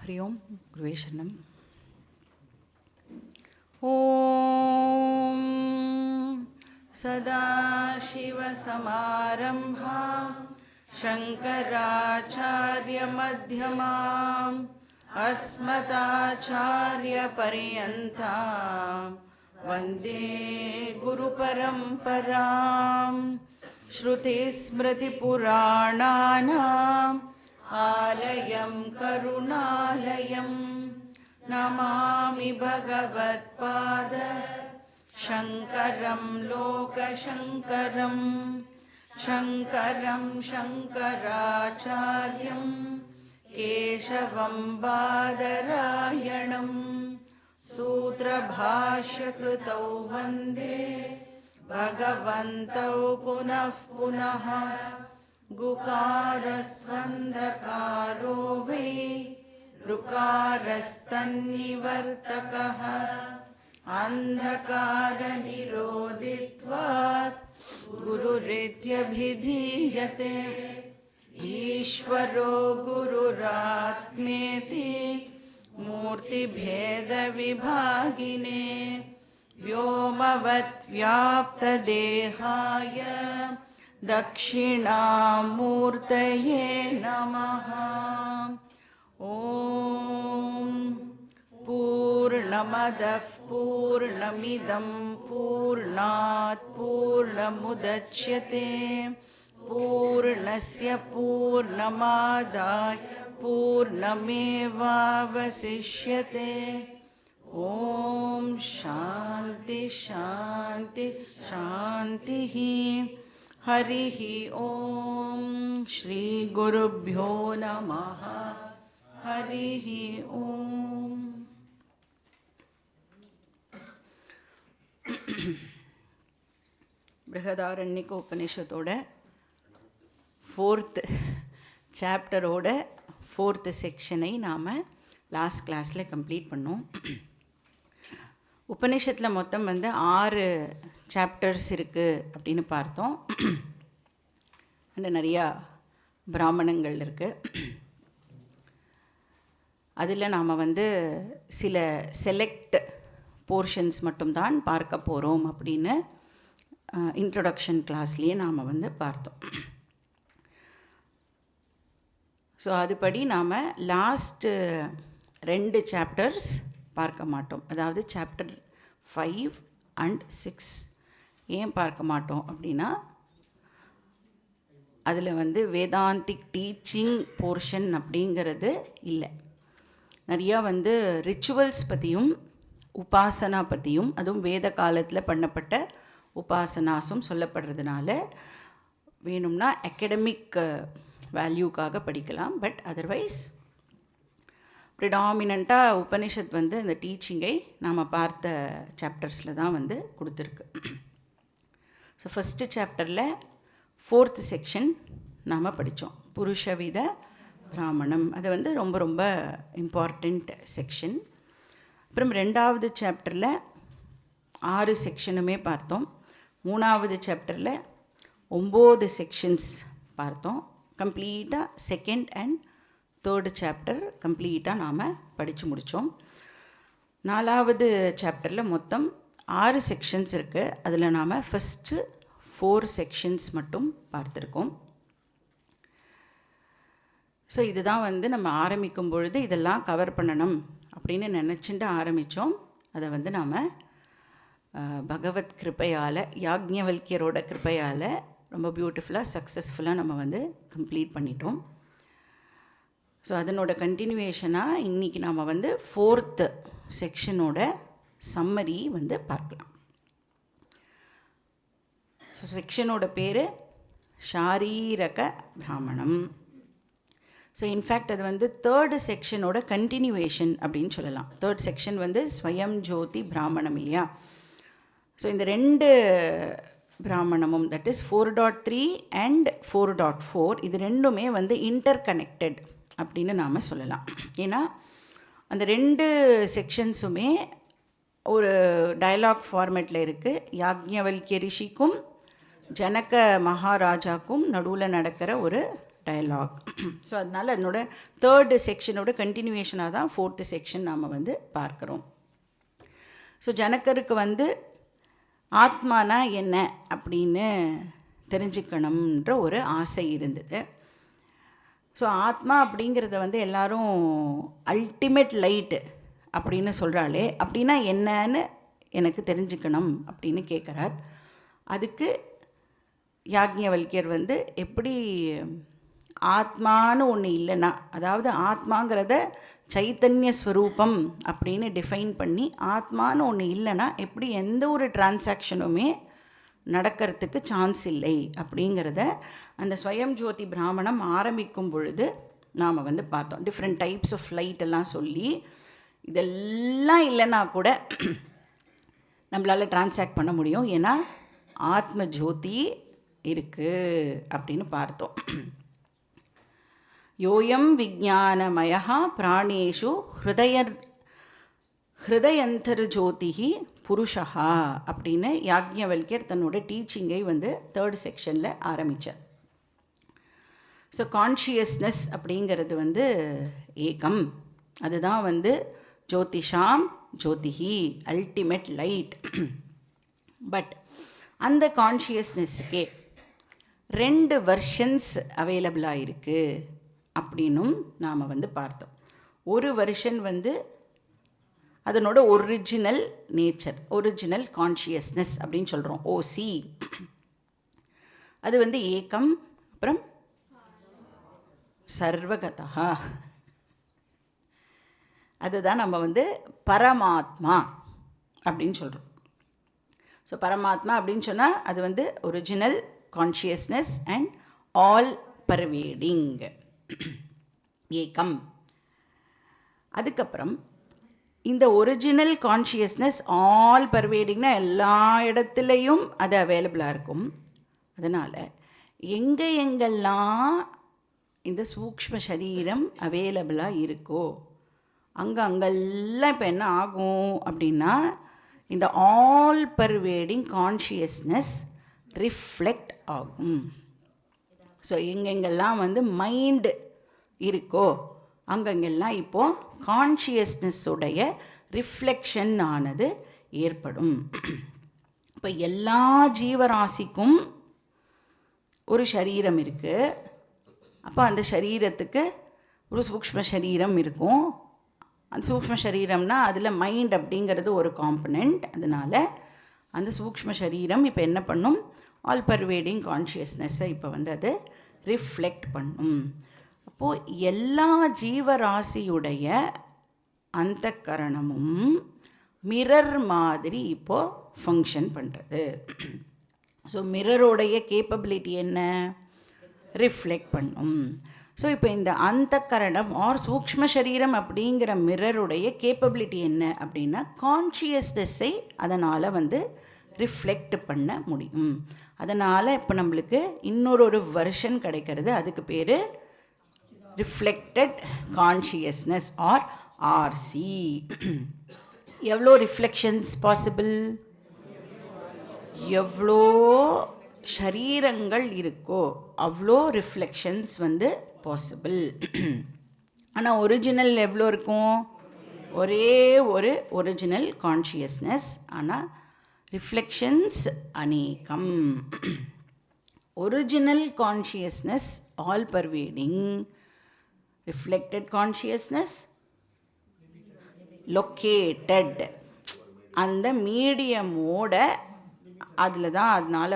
हरि ओम गुरुवे शरणम। ओम सदाशिवसमारम्भां शङ्कराचार्यमध्यमाम् अस्मदाचार्यपर्यन्तां वन्दे गुरुपरम्पराम्। श्रुतिस्मृतिपुराणानाम् आलयं करुणालयं नमामि भगवत्पाद शङ्करं लोकशङ्करं शङ्करं शङ्कराचार्यं केशवं बादरायणं सूत्रभाष्यकृतौ वन्दे भगवन्तौ पुनः पुनः। गुकारस्त्वन्धकारो वै ऋकारस्तन्निवर्तकः अन्धकारनिरोधित्वात् गुरुरित्यभिधीयते। ईश्वरो गुरुरात्मेति मूर्तिभेदविभागिने व्योमवद्व्याप्तदेहाय दक्षिणामूर्तये नमः। ॐ पूर्णमदः पूर्णमिदं पूर्णात् पूर्णमुदच्यते पूर्णस्य पूर्णमादाय पूर्णमेवावशिष्यते। ॐ शान्ति शान्ति शान्तिः। हरिः ॐ श्री गुरुभ्यो नमः। हरिः ॐ। बृहदारण्यक उपनिषदोட 4th சாப்டரோட 4th செக்ஷனை நாம் லாஸ்ட் கிளாஸில் கம்ப்ளீட் பண்ணோம். உபனிஷத்தில் மொத்தம் 6 சாப்டர்ஸ் இருக்குது அப்படின்னு பார்த்தோம். அண்ட் நிறையா பிராமணங்கள் இருக்குது. அதில் நாம் சில செலக்ட் போர்ஷன்ஸ் மட்டும்தான் பார்க்க போகிறோம் அப்படின்னு இன்ட்ரொடக்ஷன் கிளாஸ்லேயே நாம் பார்த்தோம். ஸோ அதுபடி நாம் லாஸ்ட்டு 2 சாப்டர்ஸ் பார்க்க மாட்டோம். அதாவது சாப்டர் 5 and 6 ஏன் பார்க்க மாட்டோம் அப்படின்னா, அதில் வேதாந்திக் டீச்சிங் போர்ஷன் அப்படிங்கிறது இல்லை. நிறையா ரிச்சுவல்ஸ் பற்றியும் உபாசனா பற்றியும், அதுவும் வேத காலத்தில் பண்ணப்பட்ட உபாசனாஸும் சொல்லப்படுறதுனால வேணும்னா அகடமிக் வேல்யூக்காக படிக்கலாம். பட் அதர்வைஸ் ப்ரிடாமினண்ட்டாக உபனிஷத் அந்த டீச்சிங்கை நாம் பார்த்த சாப்டர்ஸில் தான் கொடுத்துருக்கு. ஸோ ஃபஸ்ட்டு சாப்டரில் 4th செக்ஷன் நாம் படித்தோம், புருஷவித பிராமணம். அது ரொம்ப ரொம்ப இம்பார்ட்டண்ட் செக்ஷன். அப்புறம் 2வது சாப்டரில் 6 செக்ஷனுமே பார்த்தோம். 3வது சாப்டரில் 9 செக்ஷன்ஸ் பார்த்தோம். கம்ப்ளீட்டாக 2nd and 3rd சாப்டர் கம்ப்ளீட்டாக நாம் படித்து முடித்தோம். 4வது சாப்டரில் மொத்தம் 6 செக்ஷன்ஸ் இருக்குது. அதில் நாம் ஃபஸ்ட்டு 4 செக்ஷன்ஸ் மட்டும் பார்த்துருக்கோம். ஸோ இதுதான் நம்ம ஆரம்பிக்கும் பொழுது இதெல்லாம் கவர் பண்ணணும் அப்படின்னு நினச்சிட்டு ஆரம்பித்தோம். அதை நாம் பகவத் கிருபையால், யாக்ஞவல்கியரோட கிருபையால் ரொம்ப பியூட்டிஃபுல்லாக சக்ஸஸ்ஃபுல்லாக நம்ம கம்ப்ளீட் பண்ணிட்டோம். ஸோ அதனோட கண்டினியூவேஷனாக இன்றைக்கி நாம் 4th செக்ஷனோட சம்மரி பார்க்கலாம். ஸோ செக்ஷனோட பேர் ஷாரீரக பிராமணம். ஸோ இன்ஃபேக்ட் அது 3rd செக்ஷனோட கண்டினியூவேஷன் அப்படின்னு சொல்லலாம். 3rd செக்ஷன் ஸ்வயம் ஜோதி பிராமணம் இல்லையா. ஸோ இந்த 2 பிராமணமும், தட் இஸ் 4.3 and 4.4, இது ரெண்டுமே இன்டர் கனெக்டட் அப்படின்னு நாம் சொல்லலாம். ஏன்னா அந்த 2 செக்ஷன்ஸுமே ஒரு டயலாக் ஃபார்மேட்டில் இருக்குது. யாக்ஞவல்கிய ரிஷிக்கும் ஜனக மகாராஜாக்கும் நடுவில் நடக்கிற ஒரு டயலாக். ஸோ அதனால் அதனோட 3rd செக்ஷனோட கண்டினியூவேஷனாக தான் 4th செக்ஷன் நாம் வந்து பார்க்குறோம். ஸோ ஜனகருக்கு ஆத்மானா என்ன அப்படின்னு தெரிஞ்சுக்கணுன்ற ஒரு ஆசை இருந்தது. ஸோ ஆத்மா அப்படிங்கிறத எல்லாரும் அல்டிமேட் லைட்டு அப்படின்னு சொல்கிறாளே, அப்படின்னா என்னன்னு எனக்கு தெரிஞ்சுக்கணும் அப்படின்னு கேட்குறார். அதுக்கு யாக்ஞவல்கியர் எப்படி ஆத்மானு ஒன்று இல்லைன்னா, அதாவது ஆத்மாங்கிறத சைத்தன்ய ஸ்வரூபம் அப்படின்னு டிஃபைன் பண்ணி ஆத்மானு ஒன்று இல்லைன்னா எப்படி எந்த ஒரு டிரான்சாக்ஷனுமே நடக்கிறதுக்கு சான்ஸ் இல்லை அப்படிங்கிறத அந்த ஸ்வயம் ஜோதி பிராமணம் ஆரம்பிக்கும் பொழுது நாம் பார்த்தோம். டிஃப்ரெண்ட் டைப்ஸ் ஆஃப் லைட் எல்லாம் சொல்லி இதெல்லாம் இல்லைன்னா கூட நம்மளால் டிரான்சாக்ட் பண்ண முடியும், ஏன்னா ஆத்ம ஜோதி இருக்குது அப்படின்னு பார்த்தோம். யோயம் விஜானமயா பிராணேஷு ஹிருதயந்தர் ஜோதிஹி புருஷா அப்படின்னு யாக்ஞவல்கியர் தன்னோட டீச்சிங்கை 3rd செக்ஷனில் ஆரம்பித்தார். ஸோ கான்ஷியஸ்னஸ் அப்படிங்கிறது ஏகம், அதுதான் ஜோதிஷாம் ஜோதிஹி, அல்டிமேட் லைட். பட் அந்த கான்ஷியஸ்னஸ்ஸுக்கே 2 வெர்ஷன்ஸ் அவைலபிளாக இருக்குது அப்படின்னும் நாம் பார்த்தோம். ஒரு வெர்ஷன் அதனோட ஒரிஜினல் நேச்சர், ஒரிஜினல் கான்ஷியஸ்னஸ் அப்படின்னு சொல்கிறோம், ஓசி. அது ஏகம், அப்புறம் சர்வகதா, அதுதான் நம்ம பரமாத்மா அப்படின்னு சொல்கிறோம். ஸோ பரமாத்மா அப்படின்னு சொன்னால் அது original consciousness and all pervading, ஏகம். அதுக்கப்புறம் இந்த ஒரிஜினல் கான்ஷியஸ்னஸ் ஆல் பர்வேடிங்னா எல்லா இடத்துலையும் அது அவைலபிளாக இருக்கும். அதனால் எங்கெல்லாம் இந்த சூக்ஷ்ம சரீரம் அவைலபிளாக இருக்கோ அங்கெல்லாம் இப்போ என்ன ஆகும் அப்படின்னா இந்த ஆல் பர்வேடிங் கான்ஷியஸ்னஸ் ரிஃப்ளெக்ட் ஆகும். ஸோ எங்கெங்கெல்லாம் மைண்டு இருக்கோ அங்கெங்கெல்லாம் இப்போது கான்ஷியஸ்னஸுடைய ரிஃப்ளெக்ஷன் ஆனது ஏற்படும். இப்போ எல்லா ஜீவராசிக்கும் ஒரு சரீரம் இருக்குது. அப்போ அந்த சரீரத்துக்கு ஒரு சூக்ஷ்ம சரீரம் இருக்கும். அந்த சூக்ஷ்ம சரீரம்னா அதில் மைண்ட் அப்படிங்கிறது ஒரு காம்பனண்ட். அதனால் அந்த சூக்ஷ்ம சரீரம் இப்போ என்ன பண்ணும், ஆல் பர்வேடிங் கான்ஷியஸ்னஸை இப்போ அது ரிஃப்ளெக்ட் பண்ணும். அப்போது எல்லா ஜீவராசியுடைய அந்த கரணமும் மிரர் மாதிரி இப்போது ஃபங்க்ஷன் பண்ணுறது. ஸோ மிரரோடைய கேப்பபிலிட்டி என்ன, ரிஃப்ளெக்ட் பண்ணும். ஸோ இப்போ இந்த அந்த கரணம் ஆர் சூக்ஷ்ம சரீரம் அப்படிங்கிற மிரருடைய கேப்பபிலிட்டி என்ன அப்படின்னா கான்ஷியஸ்னஸை அதனால் ரிஃப்ளெக்ட் பண்ண முடியும். அதனால் இப்போ நம்மளுக்கு இன்னொரு வெர்ஷன் கிடைக்கிறது, அதுக்கு பேர் ரிஃப்ளெக்டட் கான்ஷியஸ்னஸ் ஆர் ஆர்சி. எவ்வளோ ரிஃப்ளெக்ஷன்ஸ் பாசிபிள், எவ்வளோ ஷரீரங்கள் இருக்கோ அவ்வளோ ரிஃப்ளெக்ஷன்ஸ் பாசிபிள். ஆனால் ஒரிஜினல் எவ்வளோ இருக்கும், ஒரே ஒரு ஒரிஜினல் கான்ஷியஸ்னஸ், ஆனால் ரிஃப்ளெக்ஷன்ஸ் அநேகம். Original consciousness all pervading, reflected consciousness located, அந்த மீடியமோட அதில் தான் அதனால்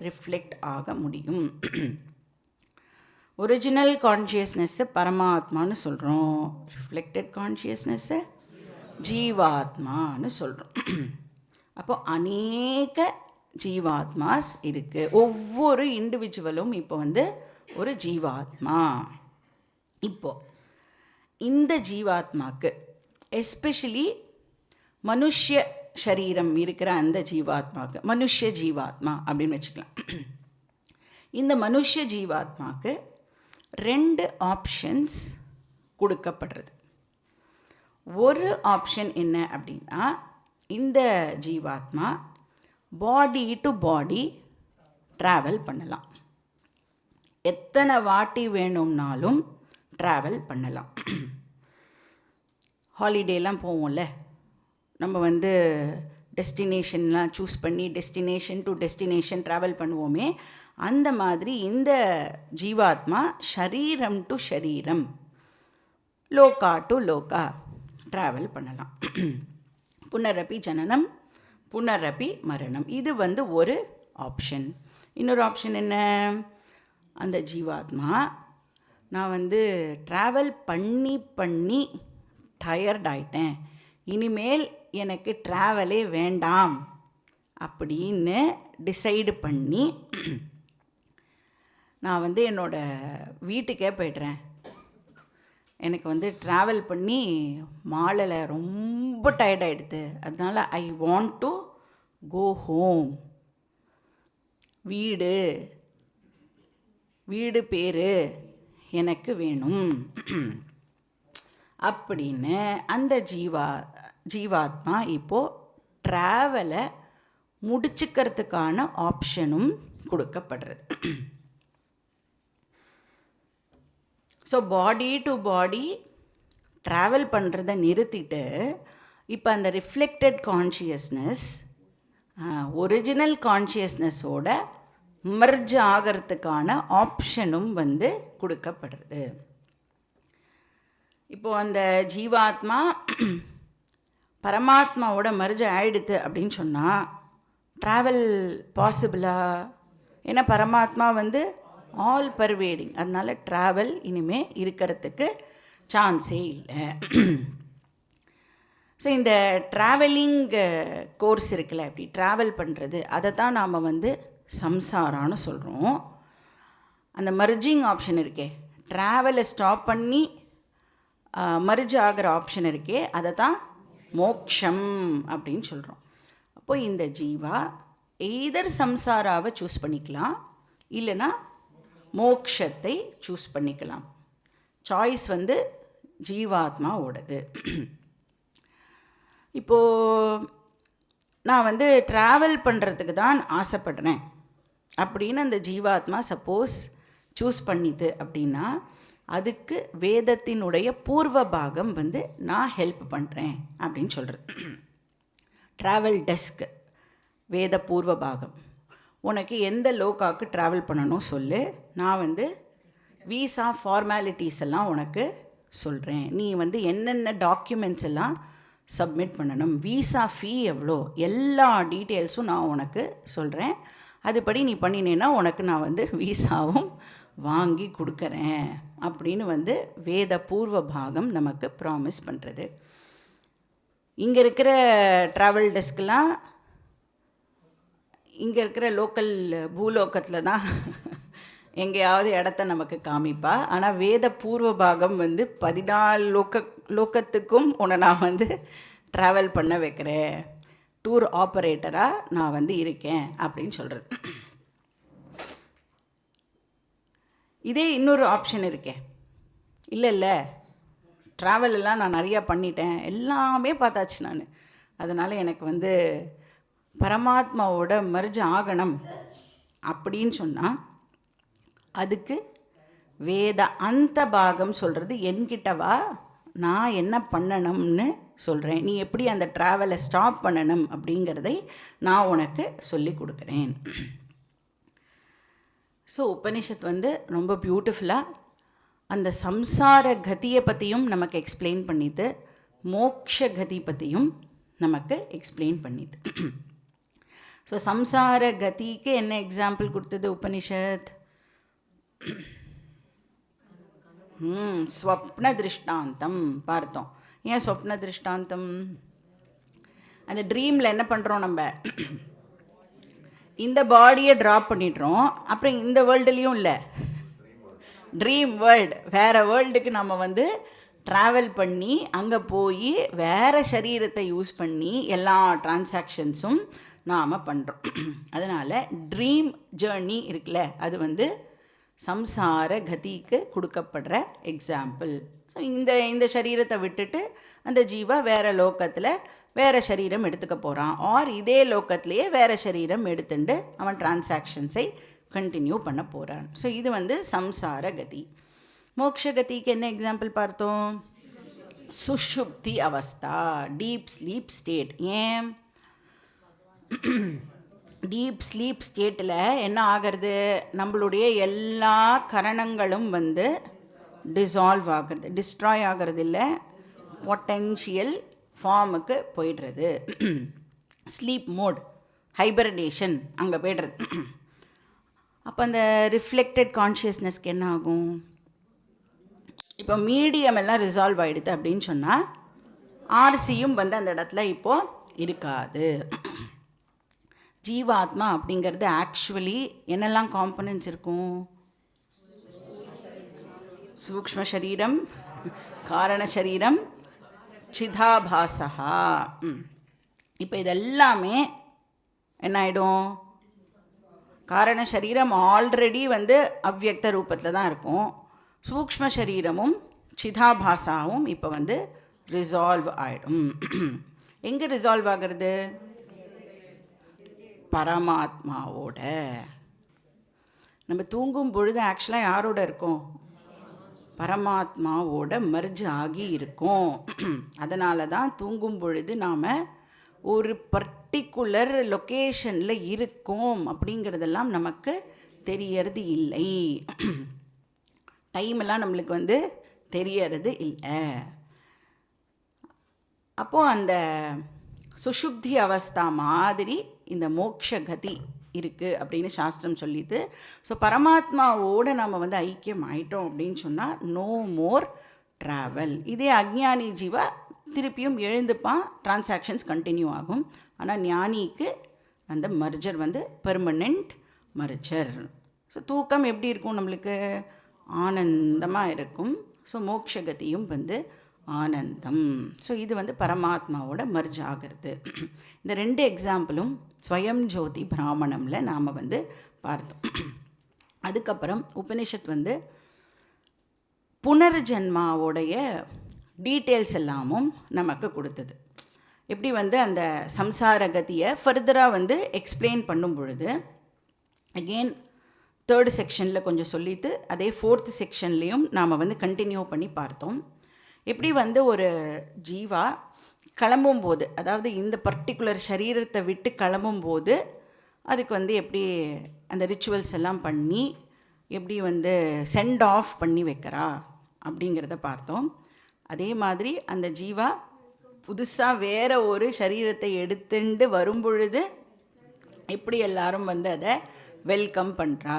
ரிஃப்ளெக்ட் ஆக முடியும். ஒரிஜினல் கான்ஷியஸ்னஸ்ஸை பரமாத்மான்னு சொல்கிறோம், ரிஃப்ளெக்டட் கான்ஷியஸ்னஸ்ஸை ஜீவாத்மான்னு சொல்கிறோம். அப்போது அநேக ஜீவாத்மாஸ் இருக்குது. ஒவ்வொரு இண்டிவிஜுவலும் இப்போ ஒரு ஜீவாத்மா. இப்போது இந்த ஜீவாத்மாக்கு எஸ்பெஷலி மனுஷ்ய சரீரம் இருக்கிற அந்த ஜீவாத்மாவுக்கு, மனுஷ்ய ஜீவாத்மா அப்படின்னு வச்சுக்கலாம். இந்த மனுஷ்ய ஜீவாத்மாவுக்கு 2 ஆப்ஷன்ஸ் கொடுக்கப்படுறது. ஒரு ஆப்ஷன் என்ன அப்படின்னா, இந்த ஜீவாத்மா பாடி டு பாடி ட்ராவல் பண்ணலாம். எத்தனை வாட்டி வேணும்னாலும் ட்ராவல் பண்ணலாம். ஹாலிடேலாம் போவோம்ல, நம்ம வந்து டெஸ்டினேஷன்லாம் சூஸ் பண்ணி டெஸ்டினேஷன் டு டெஸ்டினேஷன் ட்ராவல் பண்ணுவோமே, அந்த மாதிரி இந்த ஜீவாத்மா ஷரீரம் டு ஷரீரம், லோகா டு லோகா ட்ராவல் பண்ணலாம். புனரப்பி ஜனனம் புனரப்பி மரணம், இது வந்து ஒரு ஆப்ஷன். இன்னொரு ஆப்ஷன் என்ன, அந்த ஜீவாத்மா நான் வந்து ட்ராவல் பண்ணி பண்ணி டயர்ட் ஆயிட்டேன், இனிமேல் எனக்கு ட்ராவலே வேண்டாம் அப்படின்னு டிசைடு பண்ணி நான் வந்து என்னோடய வீட்டுக்கே போய்ட்றேன், எனக்கு வந்து ட்ராவல் பண்ணி மாலையில் ரொம்ப டயர்டாகிடுது, அதனால் I want to go home, வீடு பேர் எனக்கு வேணும் அப்படின்னு அந்த ஜீவாத்மா இப்போது ட்ராவலை முடிச்சுக்கிறதுக்கான ஆப்ஷனும் கொடுக்கப்படுறது. So body to body travel பண்ணுறதை நிறுத்திட்டு இப்போ அந்த ரிஃப்ளெக்டட் கான்ஷியஸ்னஸ் ஒரிஜினல் கான்ஷியஸ்னஸோட மர்ஜ் ஆகிறதுக்கான ஆப்ஷனும் வந்து கொடுக்கப்படுறது. இப்போது அந்த ஜீவாத்மா பரமாத்மாவோட மர்ஜ் ஆயிடுது அப்படின்னு சொன்னால் ட்ராவல் பாசிபிளா? ஏன்னா பரமாத்மா வந்து ஆல் பர்வேடிங், அதனால் ட்ராவல் இனிமேல் இருக்கிறதுக்கு சான்ஸே இல்லை. ஸோ இந்த ட்ராவலிங் கோர்ஸ் இருக்குல்ல, இப்படி ட்ராவல் பண்ணுறது, அதை தான் நாம் வந்து சம்சாரான்னு சொல்கிறோம். அந்த மர்ஜிங் ஆப்ஷன் இருக்கே, ட்ராவலை ஸ்டாப் பண்ணி மர்ஜ் ஆகிற ஆப்ஷன் இருக்கே, அதை தான் மோக்ஷம் அப்படின்னு சொல்கிறோம். அப்போது இந்த ஜீவா எய்தர் சம்சாராவை சூஸ் பண்ணிக்கலாம், இல்லைன்னா மோக்ஷத்தை சூஸ் பண்ணிக்கலாம். சாய்ஸ் வந்து ஜீவாத்மாவோடது. இப்போது நான் வந்து ட்ராவல் பண்ணுறதுக்கு தான் ஆசைப்படுறேன் அப்படின்னு அந்த ஜீவாத்மா சப்போஸ் சூஸ் பண்ணிது அப்படின்னா, அதுக்கு வேதத்தினுடைய பூர்வ பாகம் வந்து நான் ஹெல்ப் பண்ணுறேன் அப்படின்னு சொல்கிறது. ட்ராவல் டெஸ்க் வேத பூர்வ பாகம், உனக்கு எந்த லோகாவுக்கு ட்ராவல் பண்ணணும் சொல்லு, நான் வந்து வீசா ஃபார்மாலிட்டிஸ் எல்லாம் உனக்கு சொல்கிறேன், நீ வந்து என்னென்ன டாக்குமெண்ட்ஸ் எல்லாம் சப்மிட் பண்ணணும், வீசா ஃபீ எவ்வளோ, எல்லா டீட்டெயில்ஸும் நான் உனக்கு சொல்கிறேன், அதுபடி நீ பண்ணினேன்னா உனக்கு நான் வந்து வீசாவும் வாங்கி கொடுக்குறேன் அப்படின்னு வந்து வேத பூர்வ பாகம் நமக்கு ப்ராமிஸ் பண்ணுறது. இங்கே இருக்கிற ட்ராவல் டெஸ்க்கெலாம் இங்கே இருக்கிற லோக்கல் பூலோகத்தில் தான் எங்கேயாவது இடத்த நமக்கு காமிப்பா. ஆனால் வேத பூர்வ பாகம் வந்து 14 லோக்கத்துக்கும் உன்னை நான் வந்து ட்ராவல் பண்ண வைக்கிறேன், டூர் ஆப்ரேட்டராக நான் வந்து இருக்கேன் அப்படின்னு சொல்கிறது. இதே இன்னொரு ஆப்ஷன் இருக்கே, இல்லை ட்ராவலெல்லாம் நான் நிறையா பண்ணிட்டேன், எல்லாமே பார்த்தாச்சு நான், அதனால் எனக்கு வந்து பரமாத்மாவோட மர்ஜ் ஆகணும் அப்படின்னு சொன்னால் அதுக்கு வேத அந்த பாகம் சொல்கிறது என்கிட்டவா, நான் என்ன பண்ணணும்னு சொல்கிறேன், நீ எப்படி அந்த ட்ராவலை ஸ்டாப் பண்ணணும் அப்படிங்கிறதை நான் உனக்கு சொல்லி கொடுக்குறேன். ஸோ உபனிஷத் வந்து ரொம்ப பியூட்டிஃபுல்லாக அந்த சம்சார கதியை பற்றியும் நமக்கு எக்ஸ்பிளைன் பண்ணிது, மோக்ஷ கதி பற்றியும் நமக்கு எக்ஸ்பிளைன் பண்ணிது. ஸோ சம்சார கதிக்கு என்ன எக்ஸாம்பிள் கொடுத்தது உபனிஷத்? ஸ்வப்ன திருஷ்டாந்தம் பார்த்தோம். ஏன் ஸ்வப்ன திருஷ்டாந்தம்? அந்த ட்ரீமில் என்ன பண்ணுறோம், நம்ம இந்த பாடியை ட்ராப் பண்ணிடுறோம், அப்புறம் இந்த வேர்ல்டுலேயும் இல்லை, ட்ரீம் வேர்ல்டு, வேறு வேர்ல்டுக்கு நம்ம வந்து ட்ராவல் பண்ணி அங்கே போய் வேறு சரீரத்தை யூஸ் பண்ணி எல்லா டிரான்சாக்ஷன்ஸும் நாம் பண்ணுறோம். அதனால் ட்ரீம் ஜேர்னி இருக்குல்ல, அது வந்து சம்சார கதிக்கு கொடுக்கப்படுற எக்ஸாம்பிள். ஸோ இந்த சரீரத்தை விட்டுட்டு அந்த ஜீவா வேறு லோக்கத்தில் வேறு சரீரம் எடுத்துக்க போகிறான், ஆர் இதே லோக்கத்திலேயே வேறு சரீரம் எடுத்துட்டு அவன் டிரான்சாக்ஷன்ஸை கண்டினியூ பண்ண போகிறான். ஸோ இது வந்து சம்சார கதி. மோக்ஷகதிக்கு என்ன எக்ஸாம்பிள் பார்த்தோம்? சுஷுப்தி அவஸ்தா, டீப் ஸ்லீப் ஸ்டேட். ஏன் டீப் ஸ்லீப் ஸ்டேட்டில் என்ன ஆகிறது? நம்மளுடைய எல்லா கரணங்களும் வந்து டிசால்வ் ஆகிறது, டிஸ்ட்ராய் ஆகிறது இல்லை, பொட்டென்ஷியல் ஃபார்முக்கு போயிடுறது. ஸ்லீப் மோட், ஹைபர்னேஷன் அங்கே போய்டுறது. அப்போ அந்த ரிஃப்ளெக்டட் கான்ஷியஸ்னஸ்க்கு என்ன ஆகும்? இப்போ மீடியம் எல்லாம் ரிசால்வ் ஆகிடுது அப்படின்னு சொன்னால் ஆர்சியும் வந்து அந்த இடத்துல இப்போது இருக்காது. ஜீவாத்மா அப்படிங்கிறது ஆக்சுவலி என்னெல்லாம் காம்பனன்ட்ஸ் இருக்கும்? சூக்ஷ்ம சரீரம், காரண சரீரம், சிதாபாசா. இப்போ இதெல்லாமே என்ன ஆகிடும்? காரண சரீரம் ஆல்ரெடி வந்து அவ்யக்த ரூபத்தில் தான் இருக்கும். சூக்ஷ்ம சரீரமும் சிதாபாசாவும் இப்போ வந்து ரிசால்வ் ஆகிடும். எங்கே ரிசால்வ் ஆகிறது? பரமாத்மாவோட. நம்ம தூங்கும் பொழுது ஆக்சுவலாக யாரோட இருக்கோம்? பரமாத்மாவோட மர்ஜ் ஆகி இருக்கும். அதனால தான் தூங்கும் பொழுது நாம் ஒரு பர்டிகுலர் லொக்கேஷனில் இருக்கோம் அப்படிங்கிறதெல்லாம் நமக்கு தெரியறது இல்லை. டைமெல்லாம் நம்மளுக்கு வந்து தெரியறது இல்லை. அப்போது அந்த சுஷுப்தி அவஸ்தா மாதிரி இந்த மோக்ஷகதி இருக்குது அப்படின்னு சாஸ்திரம் சொல்லிது. ஸோ பரமாத்மாவோடு நம்ம வந்து ஐக்கியம் ஆயிட்டோம் அப்படின்னு சொன்னால் நோ மோர் ட்ராவல். இதே அக்ஞானி ஜீவா திருப்பியும் எழுந்துப்பான், டிரான்சாக்ஷன்ஸ் கண்டினியூ ஆகும். ஆனால் ஞானிக்கு அந்த மர்ஜர் வந்து பெர்மனெண்ட் மர்ஜர். ஸோ தூக்கம் எப்படி இருக்கும்? நம்மளுக்கு ஆனந்தமாக இருக்கும். ஸோ மோக்ஷகதியும் வந்து ஆனந்தம். ஸோ இது வந்து பரமாத்மாவோட மர்ஜ் ஆகிறது. இந்த ரெண்டு எக்ஸாம்பிளும் ஸ்வயம் ஜோதி பிராமணமில் நாம் வந்து பார்த்தோம். அதுக்கப்புறம் உபனிஷத் வந்து புனர்ஜன்மாவோடைய டீட்டெயில்ஸ் எல்லாமும் நமக்கு கொடுத்தது. எப்படி வந்து அந்த சம்சார கதியை ஃபர்தராக வந்து எக்ஸ்பிளைன் பண்ணும் பொழுது அகெயின் 3rd செக்ஷனில் கொஞ்சம் சொல்லிட்டு அதே 4th செக்ஷன்லேயும் நாம் வந்து கண்டினியூ பண்ணி பார்த்தோம். எப்படி வந்து ஒரு ஜீவா கிளம்பும்போது, அதாவது இந்த பர்டிகுலர் சரீரத்தை விட்டு கிளம்பும்போது அதுக்கு வந்து எப்படி அந்த ரிச்சுவல்ஸ் எல்லாம் பண்ணி எப்படி வந்து சென்ட் ஆஃப் பண்ணி வைக்கிறா அப்படிங்கிறத பார்த்தோம். அதே மாதிரி அந்த ஜீவா புதுசாக வேறு ஒரு சரீரத்தை எடுத்துட்டு வரும்பொழுது எப்படி எல்லாரும் வந்து அதை வெல்கம் பண்ணுறா.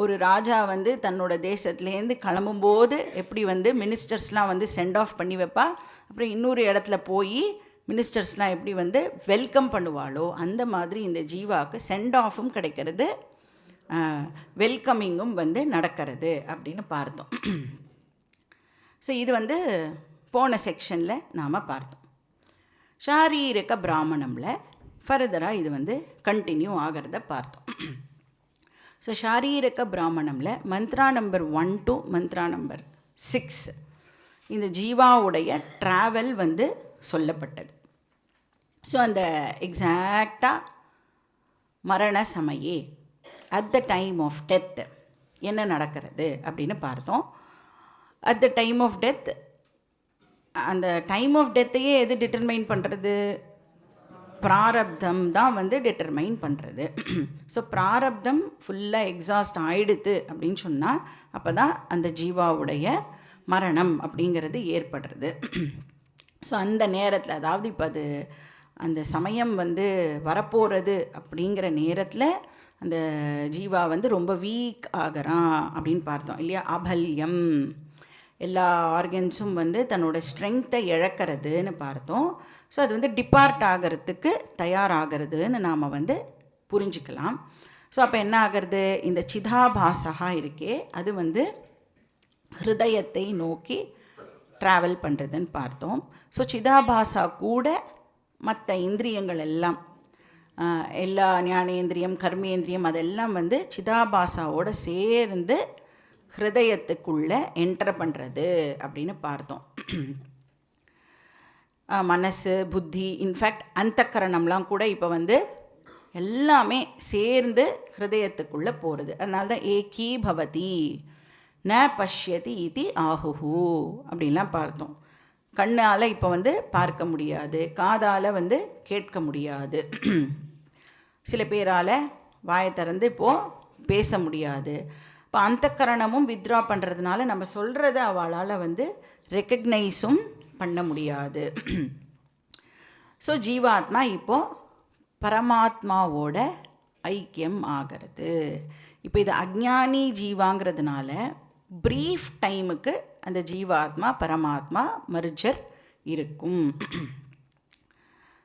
ஒரு ராஜா வந்து தன்னோட தேசத்துலேருந்து கிளம்பும்போது எப்படி வந்து மினிஸ்டர்ஸ்லாம் வந்து சென்ட் ஆஃப் பண்ணி வைப்பா, அப்புறம் இன்னொரு இடத்துல போய் மினிஸ்டர்ஸ்லாம் எப்படி வந்து வெல்கம் பண்ணுவாளோ அந்த மாதிரி இந்த ஜீவாவுக்கு சென்ட் ஆஃபும் கிடைக்கிறது, வெல்கமிங்கும் வந்து நடக்கிறது அப்படின்னு பார்த்தோம். ஸோ இது வந்து போன செக்ஷனில் நாம் பார்த்தோம். ஷாரீரக பிராமணமில் ஃபர்தராக இது வந்து கண்டினியூ ஆகிறத பார்த்தோம். ஸோ ஷாரீரக பிராமணமில் mantra number 1 to mantra number 6 இந்த ஜீவாவுடைய ட்ராவல் வந்து சொல்லப்பட்டது. ஸோ அந்த எக்ஸாக்டாக மரண சமயே at the time of death என்ன நடக்கிறது அப்படின்னு பார்த்தோம். At the time of death, அந்த டைம் ஆஃப் டெத்தையே எது டிட்டர்மைன் பண்ணுறது? பிராரப்தம் தான் வந்து டிட்டர்மைன் பண்ணுறது. ஸோ பிராரப்தம் ஃபுல்லாக எக்ஸாஸ்ட் ஆகிடுது அப்படின்னு சொன்னால் அப்போ தான் அந்த ஜீவாவுடைய மரணம் அப்படிங்கிறது ஏற்படுறது. ஸோ அந்த நேரத்தில், அதாவது இப்போ அது அந்த சமயம் வந்து வரப்போகிறது அப்படிங்கிற நேரத்தில் அந்த ஜீவா வந்து ரொம்ப வீக் ஆகிறான் அப்படின்னு பார்த்தோம் இல்லையா? அபல்யம், எல்லா ஆர்கன்ஸும் வந்து தன்னோட ஸ்ட்ரென்த்தை இழக்கிறதுன்னு பார்த்தோம். ஸோ அது வந்து டிபார்ட் ஆகிறதுக்கு தயாராகிறதுன்னு நாம் வந்து புரிஞ்சுக்கலாம். ஸோ அப்போ என்ன ஆகிறது? இந்த சிதாபாசகா இருக்கே அது வந்து ஹிருதயத்தை நோக்கி ட்ராவல் பண்ணுறதுன்னு பார்த்தோம். ஸோ சிதாபாசா கூட மற்ற இந்திரியங்கள் எல்லாம், எல்லா ஞானேந்திரியம் கர்மேந்திரியம் அதெல்லாம் வந்து சிதாபாசாவோடு சேர்ந்து ஹிருதயத்துக்குள்ளே என்டர் பண்ணுறது அப்படின்னு பார்த்தோம். மனசு, புத்தி, இன்ஃபேக்ட் அந்தக்கரணம்லாம் கூட இப்போ வந்து எல்லாமே சேர்ந்து ஹிருதயத்துக்குள்ளே போகிறது. அதனால தான் ஏகீ பவதி ந பஷ்யதி இது ஆஹுஹு அப்படின்லாம் பார்த்தோம். கண்ணால் இப்போ பார்க்க முடியாது, காதால் கேட்க முடியாது, சில பேரால் வாயை திறந்து இப்போது பேச முடியாது. இப்போ அந்தக்கரணமும் வித்ரா பண்ணுறதுனால நம்ம சொல்கிறத அவளால் ரெக்கக்னைஸும் பண்ண முடியாது. ஸோ ஜீவாத்மா இப்போது பரமாத்மாவோட ஐக்கியம் ஆகிறது. இப்போ இது அஜ்ஞானி ஜீவாங்கிறதுனால ப்ரீஃப் டைமுக்கு அந்த ஜீவாத்மா பரமாத்மா மர்ஜர் இருக்கும்.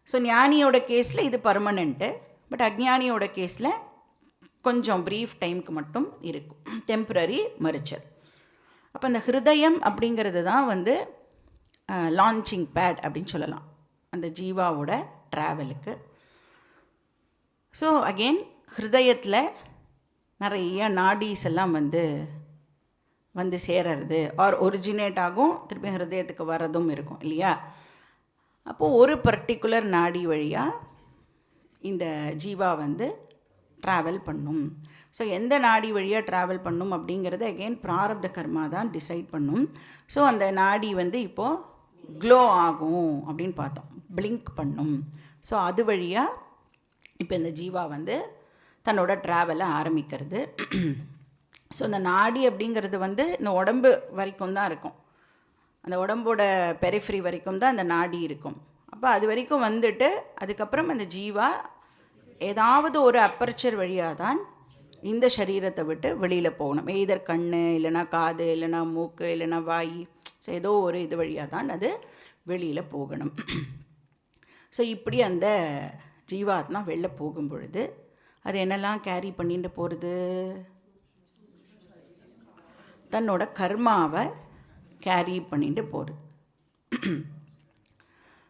ஸோ ஞானியோட கேஸில் இது பர்மனெண்ட்டு, பட் அஜ்ஞானியோட கேஸில் கொஞ்சம் ப்ரீஃப் டைமுக்கு மட்டும் இருக்கும், டெம்ப்ரரி மர்ஜர். அப்போ அந்த ஹிருதயம் அப்படிங்கிறது தான் லான்ச்சிங் பேட் அப்படின்னு சொல்லலாம் அந்த ஜீவாவோட ட்ராவலுக்கு. ஸோ அகெயின் ஹிருதயத்தில் நிறைய நாடீஸ் எல்லாம் சேர்றது ஆர் ஒரிஜினேட் ஆகும், திருப்பி ஹிருதயத்துக்கு வரதும் இருக்கும் இல்லையா. அப்போது ஒரு பர்டிகுலர் நாடி வழியாக இந்த ஜீவா ட்ராவல் பண்ணும். ஸோ எந்த நாடி வழியாக ட்ராவல் பண்ணும் அப்படிங்கிறது அகெயின் பிராரப்த கர்மா தான் டிசைட் பண்ணும். ஸோ அந்த நாடி இப்போது க்ளோ ஆகும் அப்படின்னு பார்த்தோம், பிளிங்க் பண்ணும். ஸோ அது வழியாக இப்போ இந்த ஜீவா தன்னோட ட்ராவலை ஆரம்பிக்கிறது. ஸோ இந்த நாடி அப்படிங்கிறது இந்த உடம்பு வரைக்கும் தான் இருக்கும், அந்த உடம்போட பெரிஃப்ரி வரைக்கும் தான் அந்த நாடி இருக்கும். அப்போ அது வரைக்கும் அதுக்கப்புறம் அந்த ஜீவா ஏதாவது ஒரு அப்பர்ச்சர் வழியாக தான் இந்த சரீரத்தை விட்டு வெளியில் போகணும். எய்தர் கண், இல்லைனா காது, இல்லைனா மூக்கு, இல்லைனா வாய். ஸோ ஏதோ ஒரு இது வழியாக தான் அது வெளியில் போகணும். ஸோ இப்படி அந்த ஜீவாத்மா வெளில போகும் பொழுது அது என்னெல்லாம் கேரி பண்ணிட்டு போகிறது? தன்னோட கர்மாவை கேரி பண்ணிட்டு போகிறது.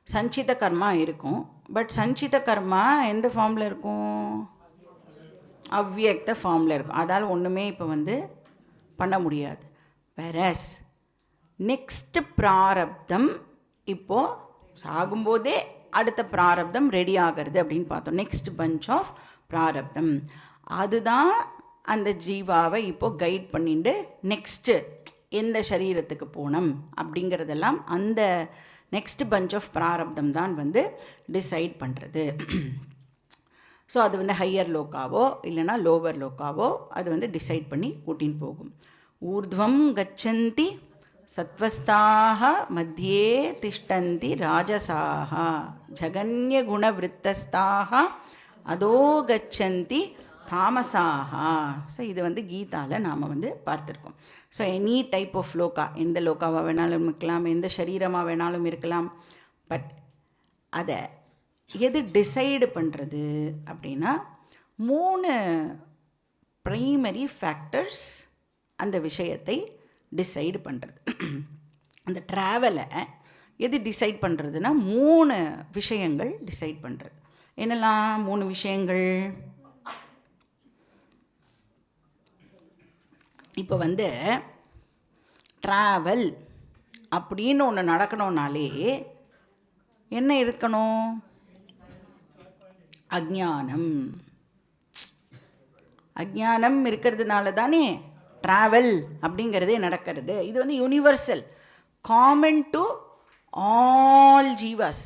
சஞ்சித கர்மா இருக்கும், பட் சஞ்சித கர்மா எந்த ஃபார்மில் இருக்கும்? அவ்வியக்த ஃபார்மில் இருக்கும். அதால் ஒன்றுமே இப்போ பண்ண முடியாது. வேறஸ் நெக்ஸ்ட் பிராரப்தம் இப்போது சாகும்போதே அடுத்த பிராரப்தம் ரெடி ஆகிறது அப்படின்னு பார்த்தோம். நெக்ஸ்ட் பஞ்ச் ஆஃப் பிராரப்தம் அதுதான் அந்த ஜீவாவை இப்போது கைட் பண்ணிட்டு நெக்ஸ்ட்டு எந்த சரீரத்துக்கு போகணும் அப்படிங்கிறதெல்லாம் அந்த நெக்ஸ்ட் பஞ்ச் ஆஃப் பிராரப்தம் தான் டிசைட் பண்ணுறது. ஸோ அது ஹையர் லோக்காவோ இல்லைனா லோவர் லோக்காவோ அது டிசைட் பண்ணி கூட்டின்னு போகும். ஊர்த்வம் கச்சந்தி சத்வஸ்தாக மத்தியே திஷ்டந்தி ராஜசாக ஜகன்ய குணவிருத்தஸ்தாக அதோ கச்சந்தி தாமசாக. ஸோ இது கீதாவில் நாம் பார்த்துருக்கோம். ஸோ எனி டைப் ஆஃப் லோக்கா, எந்த லோக்காவாக வேணாலும் இருக்கலாம், எந்த சரீரமாக வேணாலும் இருக்கலாம். பட் அதை எது டிசைடு பண்ணுறது அப்படின்னா 3 ப்ரைமரி ஃபேக்டர்ஸ் அந்த விஷயத்தை டிசைடு பண்ணுறது. அந்த ட்ராவலை எது டிசைட் பண்ணுறதுன்னா 3 விஷயங்கள் டிசைட் பண்ணுறது. என்னெல்லாம் 3 விஷயங்கள்? இப்போ ட்ராவல் அப்படின்னு ஒன்று நடக்கணும்னாலே என்ன இருக்கணும்? அஜ்ஞானம். அஜ்ஞானம் இருக்கிறதுனால தானே ட்ராவல் அப்படிங்கிறதே நடக்கிறது. இது universal, common to all Jeeva's.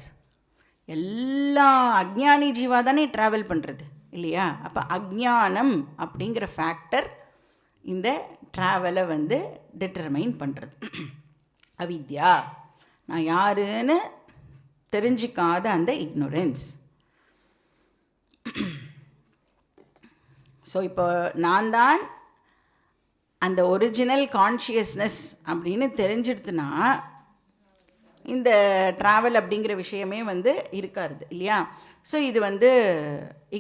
எல்லா அஜ்ஞானி ஜீவா தானே ட்ராவல் பண்ணுறது இல்லையா? அப்போ அஜ்ஞானம் அப்படிங்கிற ஃபேக்டர் இந்த ட்ராவலை டிட்டர்மைன் பண்ணுறது. அவித்யா, நான் யாருன்னு தெரிஞ்சிக்காத அந்த இக்னோரன்ஸ். ஸோ இப்போ நான் தான் அந்த ஒரிஜினல் கான்ஷியஸ்னஸ் அப்படின்னு தெரிஞ்சிடுத்துனா இந்த ட்ராவல் அப்படிங்கிற விஷயமே இருக்காது இல்லையா? ஸோ இது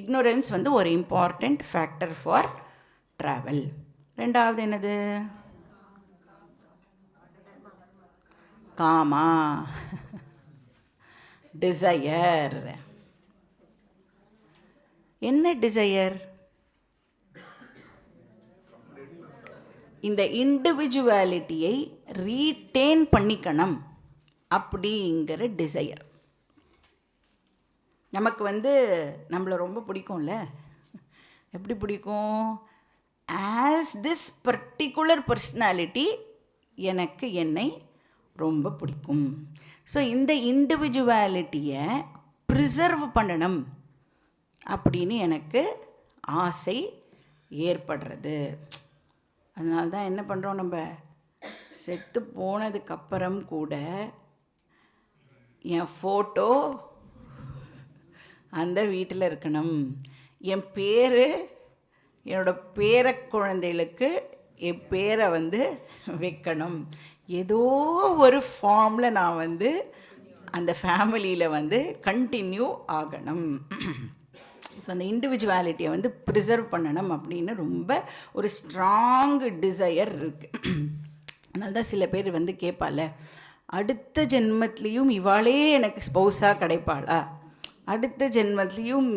இக்னோரன்ஸ் ஒரு இம்பார்ட்டண்ட் ஃபேக்டர் ஃபார் ட்ராவல். ரெண்டாவது என்னது? காமா, டிசையர். என்ன டிசையர்? இந்த இண்டிவிஜுவாலிட்டியை ரீட்டெயின் பண்ணிக்கணும் அப்படிங்கிற டிசையர். நமக்கு வந்து நம்மளை ரொம்ப பிடிக்கும்ல. எப்படி பிடிக்கும்? ஆஸ் திஸ் பர்டிகுலர் பர்சனாலிட்டி எனக்கு என்னை ரொம்ப பிடிக்கும். ஸோ இந்த இண்டிவிஜுவாலிட்டியை ப்ரிசர்வ் பண்ணணும் அப்படின்னு எனக்கு ஆசை ஏற்படுறது. அதனால தான் என்ன பண்ணுறோம், நம்ம செத்து போனதுக்கப்புறம் கூட என் ஃபோட்டோ அந்த வீட்டில் இருக்கணும், என் பேர் என்னோடய பேர குழந்தைகளுக்கு என் பேரை வந்து வைக்கணும், ஏதோ ஒரு ஃபார்மில் நான் வந்து அந்த ஃபேமிலியில் வந்து கண்டினியூ ஆகணும். ஸோ அந்த இண்டிவிஜுவாலிட்டியை வந்து ப்ரிசர்வ் பண்ணணும் அப்படின்னு ரொம்ப ஒரு ஸ்ட்ராங் டிசையர் இருக்குது. அதனால தான் சில பேர் வந்து கேட்பால, அடுத்த ஜென்மத்துலேயும் இவாளே எனக்கு ஸ்பௌஸாக கிடைப்பாளா, அடுத்த ஜென்மத்துலேயும்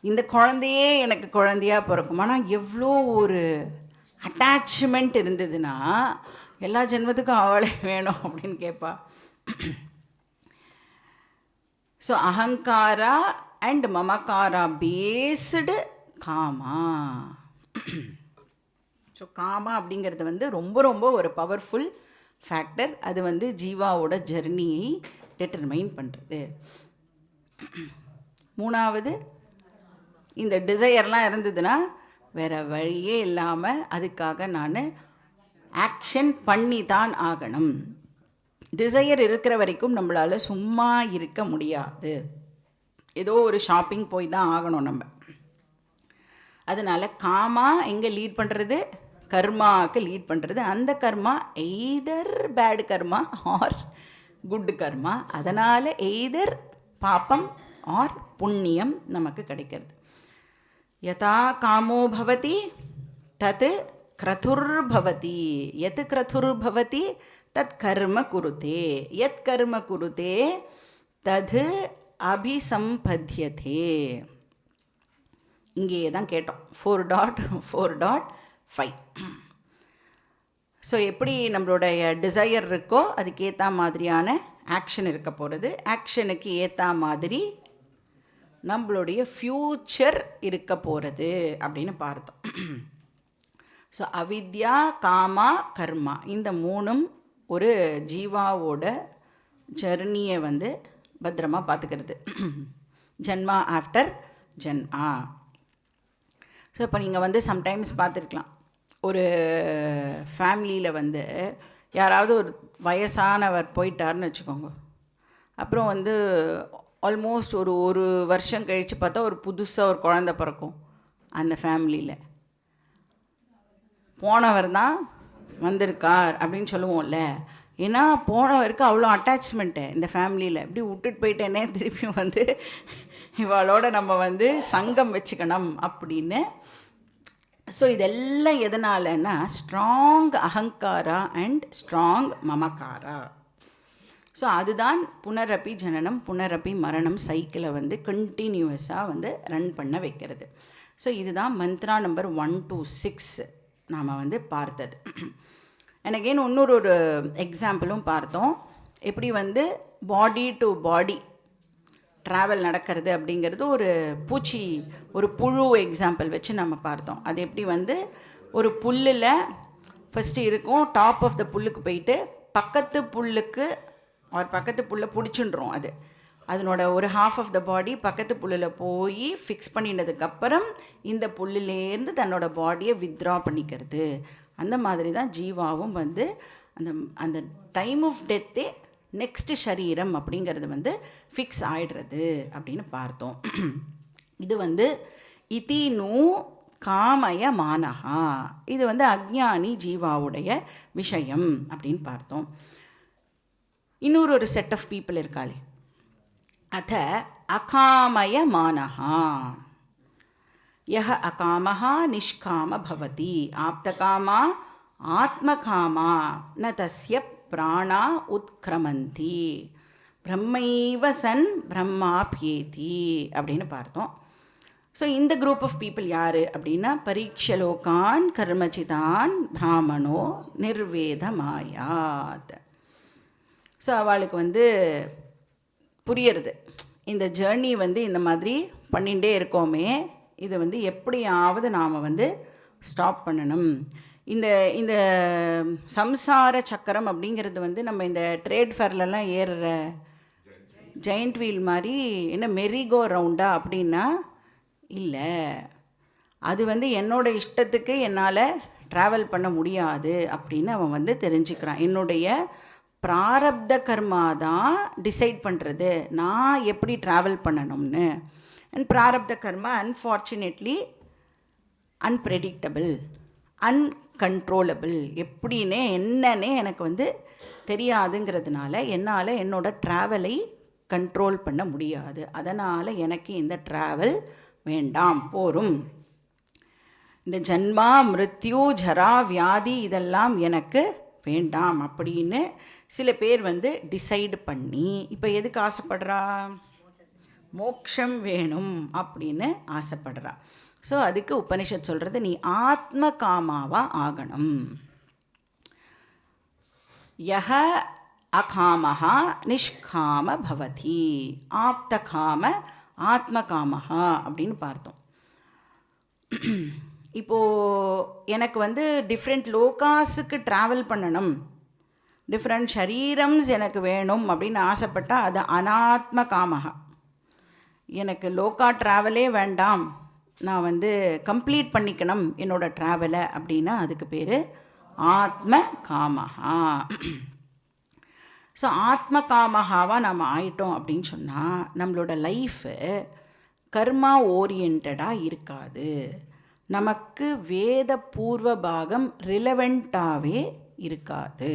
இந்த குழந்தையே எனக்கு குழந்தையாக பிறக்கும். ஆனால் எவ்வளோ ஒரு அட்டாச்மெண்ட் இருந்ததுன்னா எல்லா ஜென்மத்துக்கும் அவளே வேணும் அப்படின்னு கேட்பா. ஸோ அகங்காரா அண்ட் மமகாரா பேஸ்டு காமா. ஸோ காமா அப்படிங்கிறது வந்து ரொம்ப ரொம்ப ஒரு பவர்ஃபுல் ஃபேக்டர். அது வந்து ஜீவாவோட ஜெர்னியை டிட்டர்மைன் பண்ணுறது. மூணாவது, இந்த டிசையர்லாம் இருந்ததுன்னா வேறு வழியே இல்லாமல் அதுக்காக நான் ஆக்ஷன் பண்ணி தான் ஆகணும். டிசையர் இருக்கிற வரைக்கும் நம்மளால் சும்மா இருக்க முடியாது. ஏதோ ஒரு ஷாப்பிங் போய் தான் ஆகணும் நம்ம. அதனால் காமா எங்கே லீட் பண்ணுறது? கர்மாவுக்கு லீட் பண்ணுறது. அந்த karma either bad karma or good karma. அதனால் எய்தர் பாப்பம் ஆர் புண்ணியம் நமக்கு கிடைக்கிறது. யதா காமோ பவதி தத் க்ரதுர்பவதி. யத் க்ரதுர்பவதி தத் கர்ம குருதே. யத் கர்ம குருதே தது அபிசம்பத்யதே. இங்கேயே தான் கேட்டோம் 4.4.5. ஸோ எப்படி நம்மளுடைய டிசையர் இருக்கோ அதுக்கேற்ற மாதிரியான ஆக்ஷன் இருக்க போகிறது. ஆக்ஷனுக்கு ஏற்ற மாதிரி நம்மளுடைய ஃப்யூச்சர் இருக்க போகிறது அப்படின்னு பார்த்தோம். ஸோ அவித்யா, காமா, கர்மா, இந்த மூணும் ஒரு ஜீவாவோட ஜர்னியை வந்து பத்திரமாக பார்த்துக்கிறது. ஜென்மா ஆஃப்டர் ஜென்மா. ஸோ இப்போ நீங்கள் வந்து சம்டைம்ஸ் பார்த்துருக்கலாம், ஒரு ஃபேமிலியில் வந்து யாராவது ஒரு வயசானவர் போயிட்டார்னு வச்சுக்கோங்க. அப்புறம் வந்து ஆல்மோஸ்ட் ஒரு வருஷம் கழித்து பார்த்தா ஒரு புதுசாக ஒரு குழந்தை பிறக்கும் அந்த ஃபேமிலியில். போனவர் தான் வந்திருக்கார் அப்படின்னு சொல்லுவோம்ல. ஏன்னா போனவருக்கு அவ்வளோ அட்டாச்மெண்ட்டு இந்த ஃபேமிலியில். இப்படி விட்டுட்டு போயிட்டேனே, திருப்பியும் வந்து இவளோட நம்ம வந்து சங்கம் வச்சுக்கணும் அப்படின்னு. ஸோ இதெல்லாம் எதனாலன்னா ஸ்ட்ராங் அகங்காரா அண்ட் ஸ்ட்ராங் மமகாரா. ஸோ அதுதான் புனரப்பி ஜனனம் புனரப்பி மரணம் சைக்கிளை வந்து கண்டினியூவஸாக வந்து ரன் பண்ண வைக்கிறது. ஸோ இதுதான் மந்த்ரா நம்பர் 1 to 6 நாம் வந்து பார்த்தது. அண்ட் அகெயின் இன்னொரு எக்ஸாம்பிளும் பார்த்தோம். எப்படி வந்து பாடி டு பாடி ட்ராவல் நடக்கிறது அப்படிங்கிறது ஒரு புழு எக்ஸாம்பிள் வச்சு நம்ம பார்த்தோம். அது எப்படி வந்து ஒரு புல்லில் ஃபஸ்ட்டு இருக்கும், டாப் ஆஃப் த புல்லுக்கு போயிட்டு பக்கத்து புல்லை பிடிச்சுன்றோம். அதனோட ஒரு ஹாஃப் ஆஃப் த பாடி பக்கத்து புல்லில் போய் ஃபிக்ஸ் பண்ணினதுக்கப்புறம் இந்த புல்லுலேருந்து தன்னோட பாடியை வித்ட்ரா பண்ணிக்கிறது. அந்த மாதிரி தான் ஜீவாவும் வந்து அந்த டைம் ஆஃப் டெத்தே நெக்ஸ்ட் ஷரீரம் அப்படிங்கிறது வந்து ஃபிக்ஸ் ஆகிடுறது அப்படின்னு பார்த்தோம். இது வந்து இதினு காமய மானஹா, இது வந்து அஜ்ஞானி ஜீவாவுடைய விஷயம் அப்படின்னு பார்த்தோம். இன்னொரு செட் ஆஃப் பீப்புள் இருக்காளே, அத அகாமய மானஹா. யஹ அகாமஹா நிஷ்காம பவதி. ஆப்தகாமா ஆத்மகாமா ந தஸ்ய பிராணா உத்க்ரமந்தி. பிரம்மைவ சன் பிரம்மாப்யேதி அப்படின்னு பார்த்தோம். ஸோ இந்த குரூப் ஆஃப் பீப்புள் யார் அப்படின்னா, பரீட்சலோகான் கர்மச்சிதான் பிராமணோ நிர்வேதமாயாத். ஸோ அவளுக்கு வந்து புரியறது இந்த ஜேர்னி வந்து இந்த மாதிரி பண்ணிகிட்டே இருக்கோமே, இது வந்து எப்படியாவது நாம் வந்து ஸ்டாப் பண்ணணும். இந்த இந்த சம்சார சக்கரம் அப்படிங்கிறது வந்து நம்ம இந்த ட்ரேட் ஃபேர்லலாம் ஏறுற ஜெயண்ட் வீல் மாதிரி என்ன மெரிகோ ரவுண்டா அப்படின்னா இல்லை. அது வந்து என்னோடய இஷ்டத்துக்கு என்னால் ட்ராவல் பண்ண முடியாது அப்படின்னு அவன் வந்து தெரிஞ்சுக்கிறான். என்னுடைய பிராரப்த கர்மா தான் டிசைட் பண்ணுறது நான் எப்படி ட்ராவல் பண்ணணும்னு. அண்ட் பிராரப்த கர்மா அன்ஃபார்ச்சுனேட்லி அன்பிரெடிக்டபிள், அன்கண்ட்ரோலபிள், எப்படின்னே என்னன்னே எனக்கு வந்து தெரியாதுங்கிறதுனால என்னால் என்னோடய ட்ராவலை கண்ட்ரோல் பண்ண முடியாது. அதனால் எனக்கு இந்த ட்ராவல் வேண்டாம், போரும். இந்த ஜன்மா மிருத்யு ஜரா வியாதி இதெல்லாம் எனக்கு வேண்டாம் அப்படின்னு சில பேர் வந்து டிசைடு பண்ணி இப்போ எதுக்கு ஆசைப்படுறா? மோட்சம் வேணும் அப்படின்னு ஆசைப்படுறா. ஸோ அதுக்கு உபனிஷத் சொல்கிறது, நீ ஆத்ம காமாவாக ஆகணும். யஹ அகாமஹா நிஷ்காம பவதி, ஆப்த காம ஆத்ம காமஹா அப்படின்னு பார்த்தோம். இப்போது எனக்கு வந்து டிஃப்ரெண்ட் லோகாஸுக்கு ட்ராவல் பண்ணணும், டிஃப்ரெண்ட் ஷரீரம்ஸ் எனக்கு வேணும் அப்படின்னு ஆசைப்பட்டால் அது அனாத்ம காமஹா. எனக்கு லோக்கா ட்ராவலே வேண்டாம், நான் வந்து கம்ப்ளீட் பண்ணிக்கணும் என்னோடய ட்ராவலை அப்படின்னா அதுக்கு பேர் ஆத்ம காமஹா. ஸோ ஆத்ம காமஹாவாக நம்ம ஆயிட்டோம் அப்படின்னு சொன்னால் நம்மளோட லைஃபு கர்மா ஓரியன்டாக இருக்காது. நமக்கு வேத பூர்வ பாகம் ரிலவெண்ட்டாகவே இருக்காது.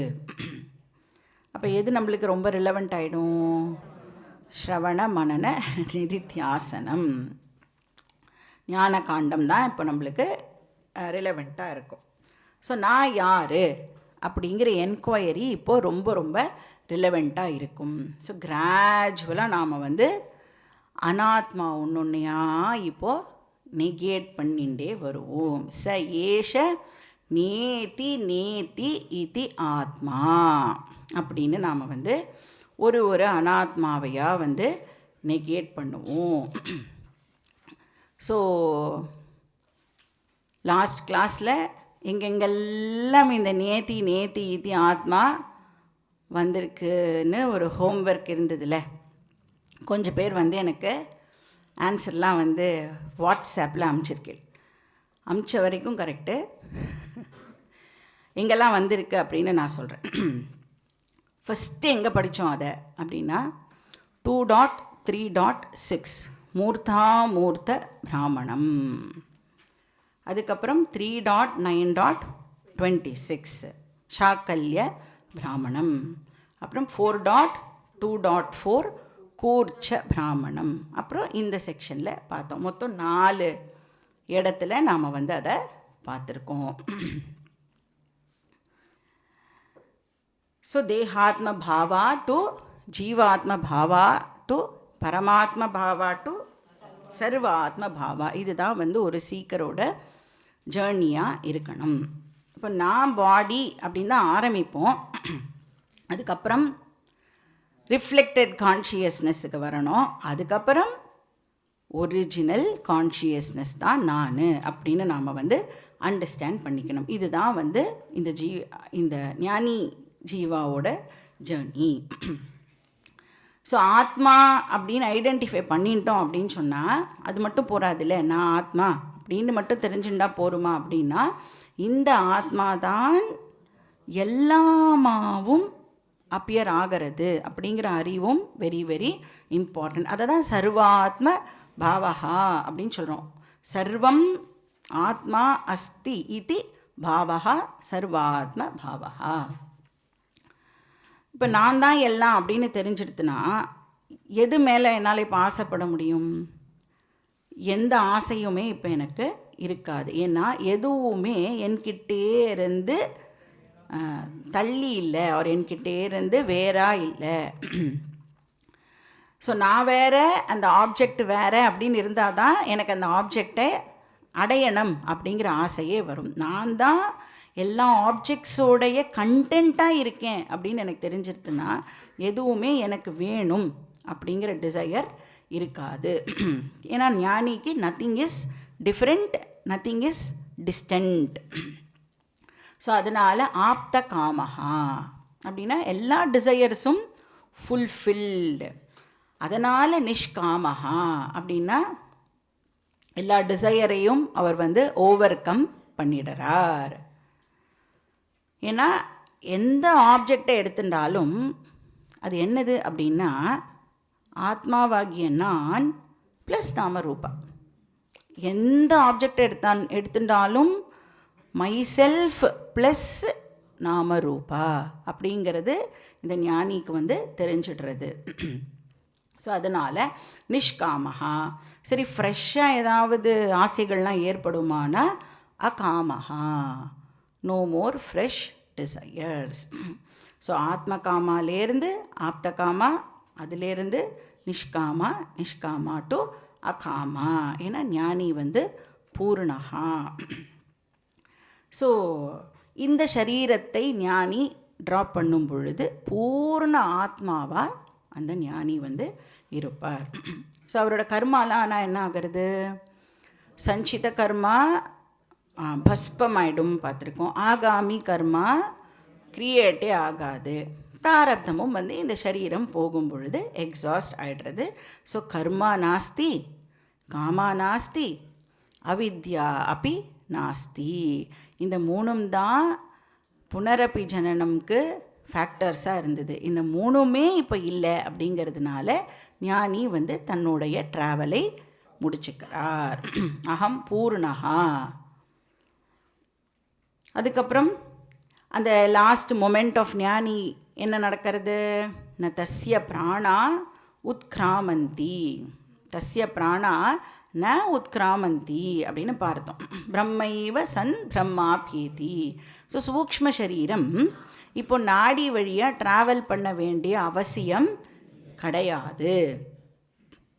அப்போ எது நம்மளுக்கு ரொம்ப ரிலவெண்ட் ஆகிடும்? ஸ்ரவண மனன நிதித்தியாசனம், ஞான காண்டம் தான் இப்போ நம்மளுக்கு ரிலவெண்ட்டாக இருக்கும். ஸோ நான் யார் அப்படிங்கிற என்கொயரி இப்போது ரொம்ப ரொம்ப ரிலவெண்ட்டாக இருக்கும். ஸோ கிராஜுவலாக நாம் வந்து அனாத்மா ஒன்றையா இப்போது நெகேட் பண்ணிகிட்டே வருவோம். ச ஏஷ நேதி நேதி இதி ஆத்மா அப்படின்னு நாம் வந்து ஒரு ஒரு அனாத்மாவையாக வந்து நெகேட் பண்ணுவோம். ஸோ லாஸ்ட் கிளாஸில் எங்கெங்கெல்லாம் இந்த நேத்தி நேத்தி இத்தி ஆத்மா வந்திருக்குன்னு ஒரு ஹோம்ஒர்க் இருந்ததில்ல, கொஞ்சம் பேர் வந்து எனக்கு ஆன்சர்லாம் வந்து வாட்ஸ்அப்பில் அமுச்சிருக்கேன். அமுச்ச வரைக்கும் கரெக்டு, எங்கெல்லாம் வந்திருக்கு அப்படின்னு நான் சொல்கிறேன். ஃபஸ்ட்டு எங்கே படித்தோம் அதை அப்படின்னா 2.3.6 மூர்த்தாமூர்த்த பிராமணம். அதுக்கப்புறம் 3.9.26 சாக்கல்ய பிராமணம். அப்புறம் 4.2.4 கூர்ச்ச பிராமணம். அப்புறம் இந்த செக்ஷனில் பார்த்தோம். மொத்தம் 4 இடத்துல நாம் வந்து அதை பார்த்துருக்கோம். ஸோ தேகாத்ம பாவா டு ஜீவாத்ம பாவா டு பரமாத்ம பாவா டு சர்வாத்ம பாவா, இதுதான் வந்து ஒரு சீக்கரோட ஜேர்னியாக இருக்கணும். இப்போ நான் பாடி அப்படின்னு தான் ஆரம்பிப்போம். அதுக்கப்புறம் ரிஃப்ளெக்டட் கான்ஷியஸ்னஸுக்கு வரணும். அதுக்கப்புறம் ஒரிஜினல் கான்ஷியஸ்னஸ் தான் நான் அப்படின்னு நாம் வந்து அண்டர்ஸ்டாண்ட் பண்ணிக்கணும். இதுதான் வந்து இந்த ஞானி ஜீவாவோட ஜேர்னி. ஸோ ஆத்மா அப்படின்னு ஐடென்டிஃபை பண்ணிட்டோம் அப்படின்னு சொன்னால் அது மட்டும் போகாதில்ல. நான் ஆத்மா அப்படின்னு மட்டும் தெரிஞ்சுட்டா போருமா அப்படின்னா, இந்த ஆத்மா தான் எல்லாமாவும் அப்பியர் ஆகிறது அப்படிங்கிற அறிவும் வெரி வெரி இம்பார்ட்டன்ட். அதை தான் சர்வாத்ம பாவஹா அப்படின்னு சொல்கிறோம். சர்வம் ஆத்மா அஸ்தி இதி பாவஹா சர்வாத்ம பாவஹா. இப்போ நான் தான் எல்லாம் அப்படின்னு தெரிஞ்சிடுத்துனா எது மேலே என்னால் இப்போ ஆசைப்பட முடியும்? எந்த ஆசையுமே இப்போ எனக்கு இருக்காது. ஏன்னா எதுவுமே என்கிட்டே இருந்து தள்ளி இல்லை, அவர் என்கிட்டே இருந்து வேறா இல்லை. ஸோ நான் வேறு அந்த ஆப்ஜெக்ட் வேறு அப்படின்னு இருந்தால் தான் எனக்கு அந்த ஆப்ஜெக்டை அடையணும் அப்படிங்கிற ஆசையே வரும். நான் தான் எல்லா ஆப்ஜெக்ட்ஸோடைய கண்டென்ட்டாக இருக்கேன் அப்படின்னு எனக்கு தெரிஞ்சிருதுன்னா எதுவுமே எனக்கு வேணும் அப்படிங்கிற டிசையர் இருக்காது. ஏன்னா ஞானிக்கு nothing is different, nothing is distant. So அதனால் ஆப்த காமஹா அப்படின்னா எல்லா டிசையர்ஸும் ஃபுல்ஃபில்டு. அதனால் நிஷ்காமஹா அப்படின்னா எல்லா டிசையரையும் அவர் ஓவர் கம் பண்ணிடுறார். ஏன்னா எந்த ஆப்ஜெக்டை எடுத்துட்டாலும் அது என்னது அப்படின்னா ஆத்மாவாகிய நான் ப்ளஸ் நாமரூபா. எந்த ஆப்ஜெக்டை எடுத்துட்டாலும் மை செல்ஃப் ப்ளஸ் நாமரூபா அப்படிங்கிறது இந்த ஞானிக்கு தெரிஞ்சிடுறது. ஸோ அதனால் நிஷ்காமஹா. சரி, ஃப்ரெஷ்ஷாக ஏதாவது ஆசைகள்லாம் ஏற்படுமானா அகாமஹா, no more fresh desires. So ஆத்மகாமாலேருந்து ஆப்தகாமா, அதிலேருந்து நிஷ்காமா, நிஷ்காமா டு அகாமா. ஏன்னா ஞானி பூர்ணஹா. ஸோ இந்த சரீரத்தை ஞானி ட்ராப் பண்ணும் பொழுது பூர்ண ஆத்மாவாக அந்த ஞானி இருப்பார். ஸோ அவரோட கர்மாலாம் ஆனால் என்ன ஆகிறது? சஞ்சித கர்மா பஸ்பமாயிடும் பார்த்துருக்கோம். ஆகாமி கர்மா கிரியேட்டே ஆகாது. பிராரப்தமும் இந்த சரீரம் போகும் பொழுது எக்ஸாஸ்ட் ஆகிடுறது. ஸோ கர்மா நாஸ்தி, காமா நாஸ்தி, அவித்யா அப்பி நாஸ்தி. இந்த மூணும் தான் புனரப்பி ஜனனம்க்கு ஃபேக்டர்ஸாக இருந்தது. இந்த மூணுமே இப்போ இல்லை. அப்படிங்கிறதுனால ஞானி தன்னுடைய ட்ராவலை முடிச்சுக்கிறார். அகம் பூர்ணஹா. அதுக்கப்புறம் அந்த லாஸ்ட் மொமெண்ட் ஆஃப் ஞானி என்ன நடக்கிறது? ந தஸ்ய பிராணா உத்கிராமந்தி, தஸ்ய பிராணா ந உத்கிராமந்தி அப்படின்னு பார்த்தோம். பிரம்மைவ சன் பிரம்மாப்யேதி. ஸோ சூக்ஷ்ம சரீரம் இப்போ நாடி வழியாக ட்ராவல் பண்ண வேண்டிய அவசியம் கிடையாது.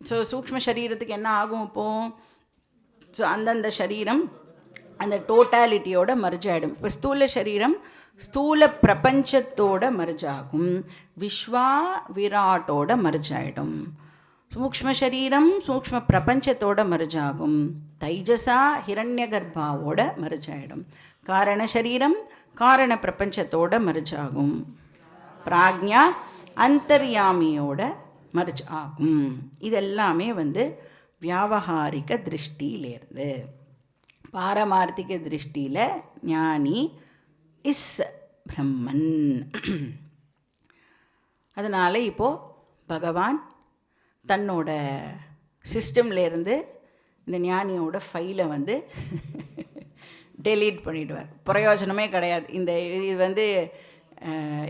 ஸோ சூக்ஷ்ம சரீரத்துக்கு என்ன ஆகும் இப்போது? ஸோ அந்தந்த சரீரம் அந்த டோட்டாலிட்டியோட மர்ஜ் ஆகிடும். இப்போ ஸ்தூல சரீரம் ஸ்தூல பிரபஞ்சத்தோட மர்ஜ் ஆகும், விஸ்வா விராட்டோட மர்ஜ் ஆகிடும். சூக்ஷ்ம சரீரம் சூக்ஷ்ம பிரபஞ்சத்தோட மர்ஜ் ஆகும், தைஜசா ஹிரண்ய கர்ப்பாவோட மர்ஜ் ஆகிடும். காரண சரீரம் காரண பிரபஞ்சத்தோட மர்ஜ் ஆகும், பிராக்ஞா அந்தர்யாமியோட மர்ஜ் ஆகும். இதெல்லாமே வியாவகாரிக திருஷ்டியிலேருந்து. பாரமார்த்திக திருஷ்டியில் ஞானி இஸ் பிரம்மன். அதனால் இப்போது பகவான் தன்னோட சிஸ்டம்லேருந்து இந்த ஞானியோட ஃபைலை டெலீட் பண்ணிவிடுவார். பிரயோஜனமே கிடையாது. இந்த இது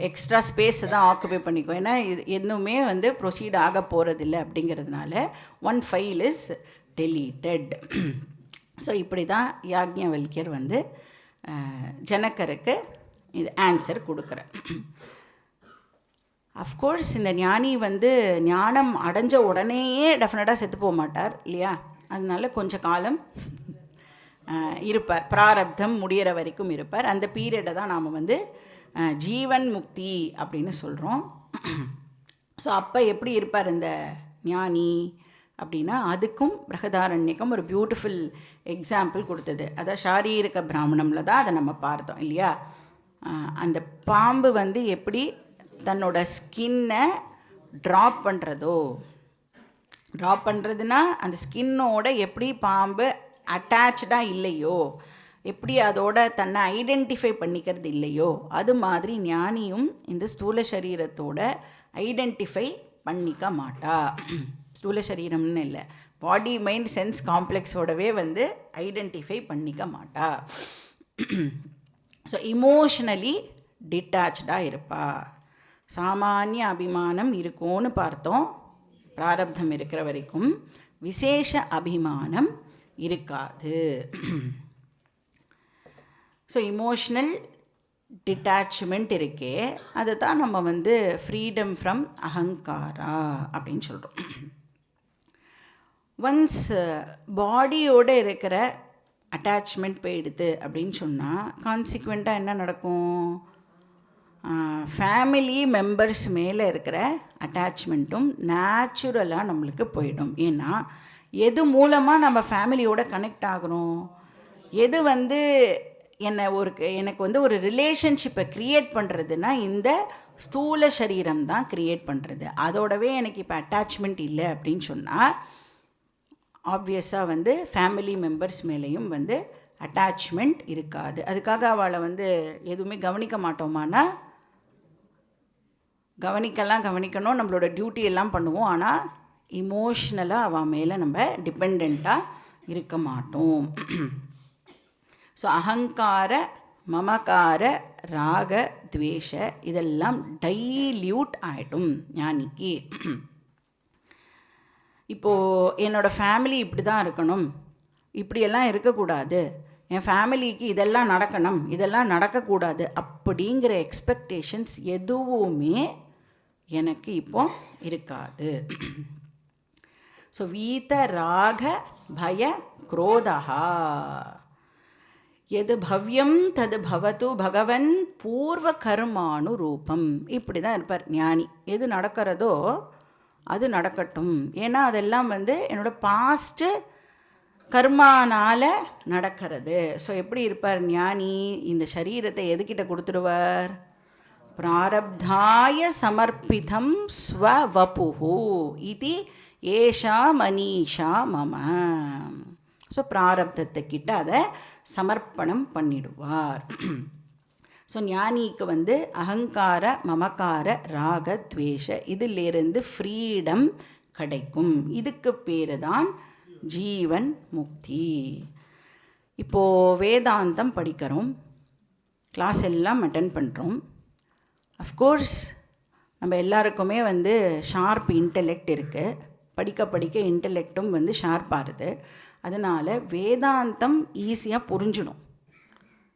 எக்ஸ்ட்ரா ஸ்பேஸை தான் ஆக்குபை பண்ணிக்கும். ஏன்னா இது எதுவுமே ப்ரொசீட் ஆக போகிறதில்ல. அப்படிங்கிறதுனால one file is deleted. So இப்படி தான் யாக்ஞவல்கியர் ஜனகருக்கு இது ஆன்சர் கொடுக்குறார். அஃப்கோர்ஸ் இந்த ஞானி ஞானம் அடைஞ்ச உடனேயே டெஃபினட்டாக செத்து போக மாட்டார் இல்லையா? அதனால கொஞ்ச காலம் இருப்பார், பிராரப்தம் முடிகிற வரைக்கும் இருப்பார். அந்த பீரியடை தான் நாம் ஜீவன் முக்தி அப்படின்னு சொல்கிறோம். ஸோ அப்போ எப்படி இருப்பார் இந்த ஞானி அப்படின்னா, அதுக்கும் பிரகதாரண்யக்கம் ஒரு பியூட்டிஃபுல் எக்ஸாம்பிள் கொடுத்தது. அதான் ஷாரீரிக பிராமணமில் தான் அதை நம்ம பார்த்தோம் இல்லையா? அந்த பாம்பு எப்படி தன்னோட ஸ்கின்னை ட்ராப் பண்ணுறதோ, ட்ராப் பண்ணுறதுனா அந்த ஸ்கின்னோட எப்படி பாம்பு அட்டாச்சாக இல்லையோ, எப்படி அதோட தன்னை ஐடென்டிஃபை பண்ணிக்கிறது இல்லையோ, அது மாதிரி ஞானியும் இந்த ஸ்தூல சரீரத்தோட ஐடென்டிஃபை பண்ணிக்க மாட்டா. ஸ்தூல சரீரம்னு இல்லை, பாடி மைண்ட் சென்ஸ் காம்ப்ளெக்ஸோடவே ஐடென்டிஃபை பண்ணிக்க மாட்டா. ஸோ இமோஷ்னலி டிட்டாச்சாக இருப்பா. சாமானிய அபிமானம் இருக்கும்னு பார்த்தோம் பிராரப்தம் இருக்கிற வரைக்கும். விசேஷ அபிமானம் இருக்காது. ஸோ இமோஷ்னல் டிட்டாச்மெண்ட் இருக்கே, அதை தான் நம்ம ஃப்ரீடம் ஃப்ரம் அகங்காரா அப்படின்னு சொல்கிறோம். ஒன்ஸ் பாடியோடு இருக்கிற அட்டாச்மெண்ட் போயிடுது அப்படின்னு சொன்னால் கான்சிக்வெண்ட்டாக என்ன நடக்கும்? ஃபேமிலி மெம்பர்ஸ் மேலே இருக்கிற அட்டாச்மெண்ட்டும் நேச்சுரலாக நம்மளுக்கு போயிடும். ஏன்னா எது மூலமாக நம்ம ஃபேமிலியோட கனெக்ட் ஆகிறோம், எது எனக்கு ஒரு ரிலேஷன்ஷிப்பை க்ரியேட் பண்ணுறதுன்னா இந்த ஸ்தூல சரீரம் தான் க்ரியேட் பண்ணுறது. அதோடவே எனக்கு இப்போ அட்டாச்மெண்ட் இல்லை அப்படின்னு சொன்னால் ஆப்வியஸாக ஃபேமிலி மெம்பர்ஸ் மேலேயும் அட்டாச்மெண்ட் இருக்காது. அதுக்காக அவளை எதுவுமே கவனிக்க மாட்டோமானா கவனிக்கணும், நம்மளோட டியூட்டி எல்லாம் பண்ணுவோம். ஆனால் இமோஷ்னலாக அவள் மேலே நம்ம டிபெண்ட்டாக இருக்க மாட்டோம். ஸோ அகங்கார, மமகார, ராக, துவேஷ இதெல்லாம் டைல்யூட் ஆகிடும் ஞானிக்கு. இப்போது என்னோடய ஃபேமிலி இப்படி தான் இருக்கணும், இப்படியெல்லாம் இருக்கக்கூடாது, என் ஃபேமிலிக்கு இதெல்லாம் நடக்கணும், இதெல்லாம் நடக்கக்கூடாது அப்படிங்கிற எக்ஸ்பெக்டேஷன்ஸ் எதுவுமே எனக்கு இப்போ இருக்காது. ஸோ வீத ராக பய குரோதா எது பவ்யம் தது பவது பகவன் பூர்வ கர்மானு ரூபம். இப்படி தான் இருப்பார் ஞானி. எது நடக்கிறதோ அது நடக்கட்டும், ஏன்னா அதெல்லாம் என்னோடய பாஸ்ட்டு கர்மானால் நடக்கிறது. ஸோ எப்படி இருப்பார் ஞானி? இந்த சரீரத்தை எதுக்கிட்ட கொடுத்துருவார்? பிராரப்தாய சமர்ப்பிதம் ஸ்வவபுஹு இது ஏஷா மனிஷா மம. ஸோ பிராரப்தத்துக்கிட்ட அதை சமர்ப்பணம் பண்ணிடுவார். ஸோ ஞானிக்கு அகங்கார, மமகார, ராக, துவேஷ இதிலிருந்து ஃப்ரீடம் கிடைக்கும். இதுக்கு பேர் தான் ஜீவன் முக்தி. இப்போது வேதாந்தம் படிக்கிறோம், கிளாஸ் எல்லாம் அட்டன் பண்ணுறோம். அஃப்கோர்ஸ் நம்ம எல்லாருக்குமே ஷார்ப் இன்டெலெக்ட் இருக்குது. படிக்க படிக்க இன்டெலெக்டும் ஷார்ப்பாகுது. அதனால் வேதாந்தம் ஈஸியாக புரிஞ்சிடும்,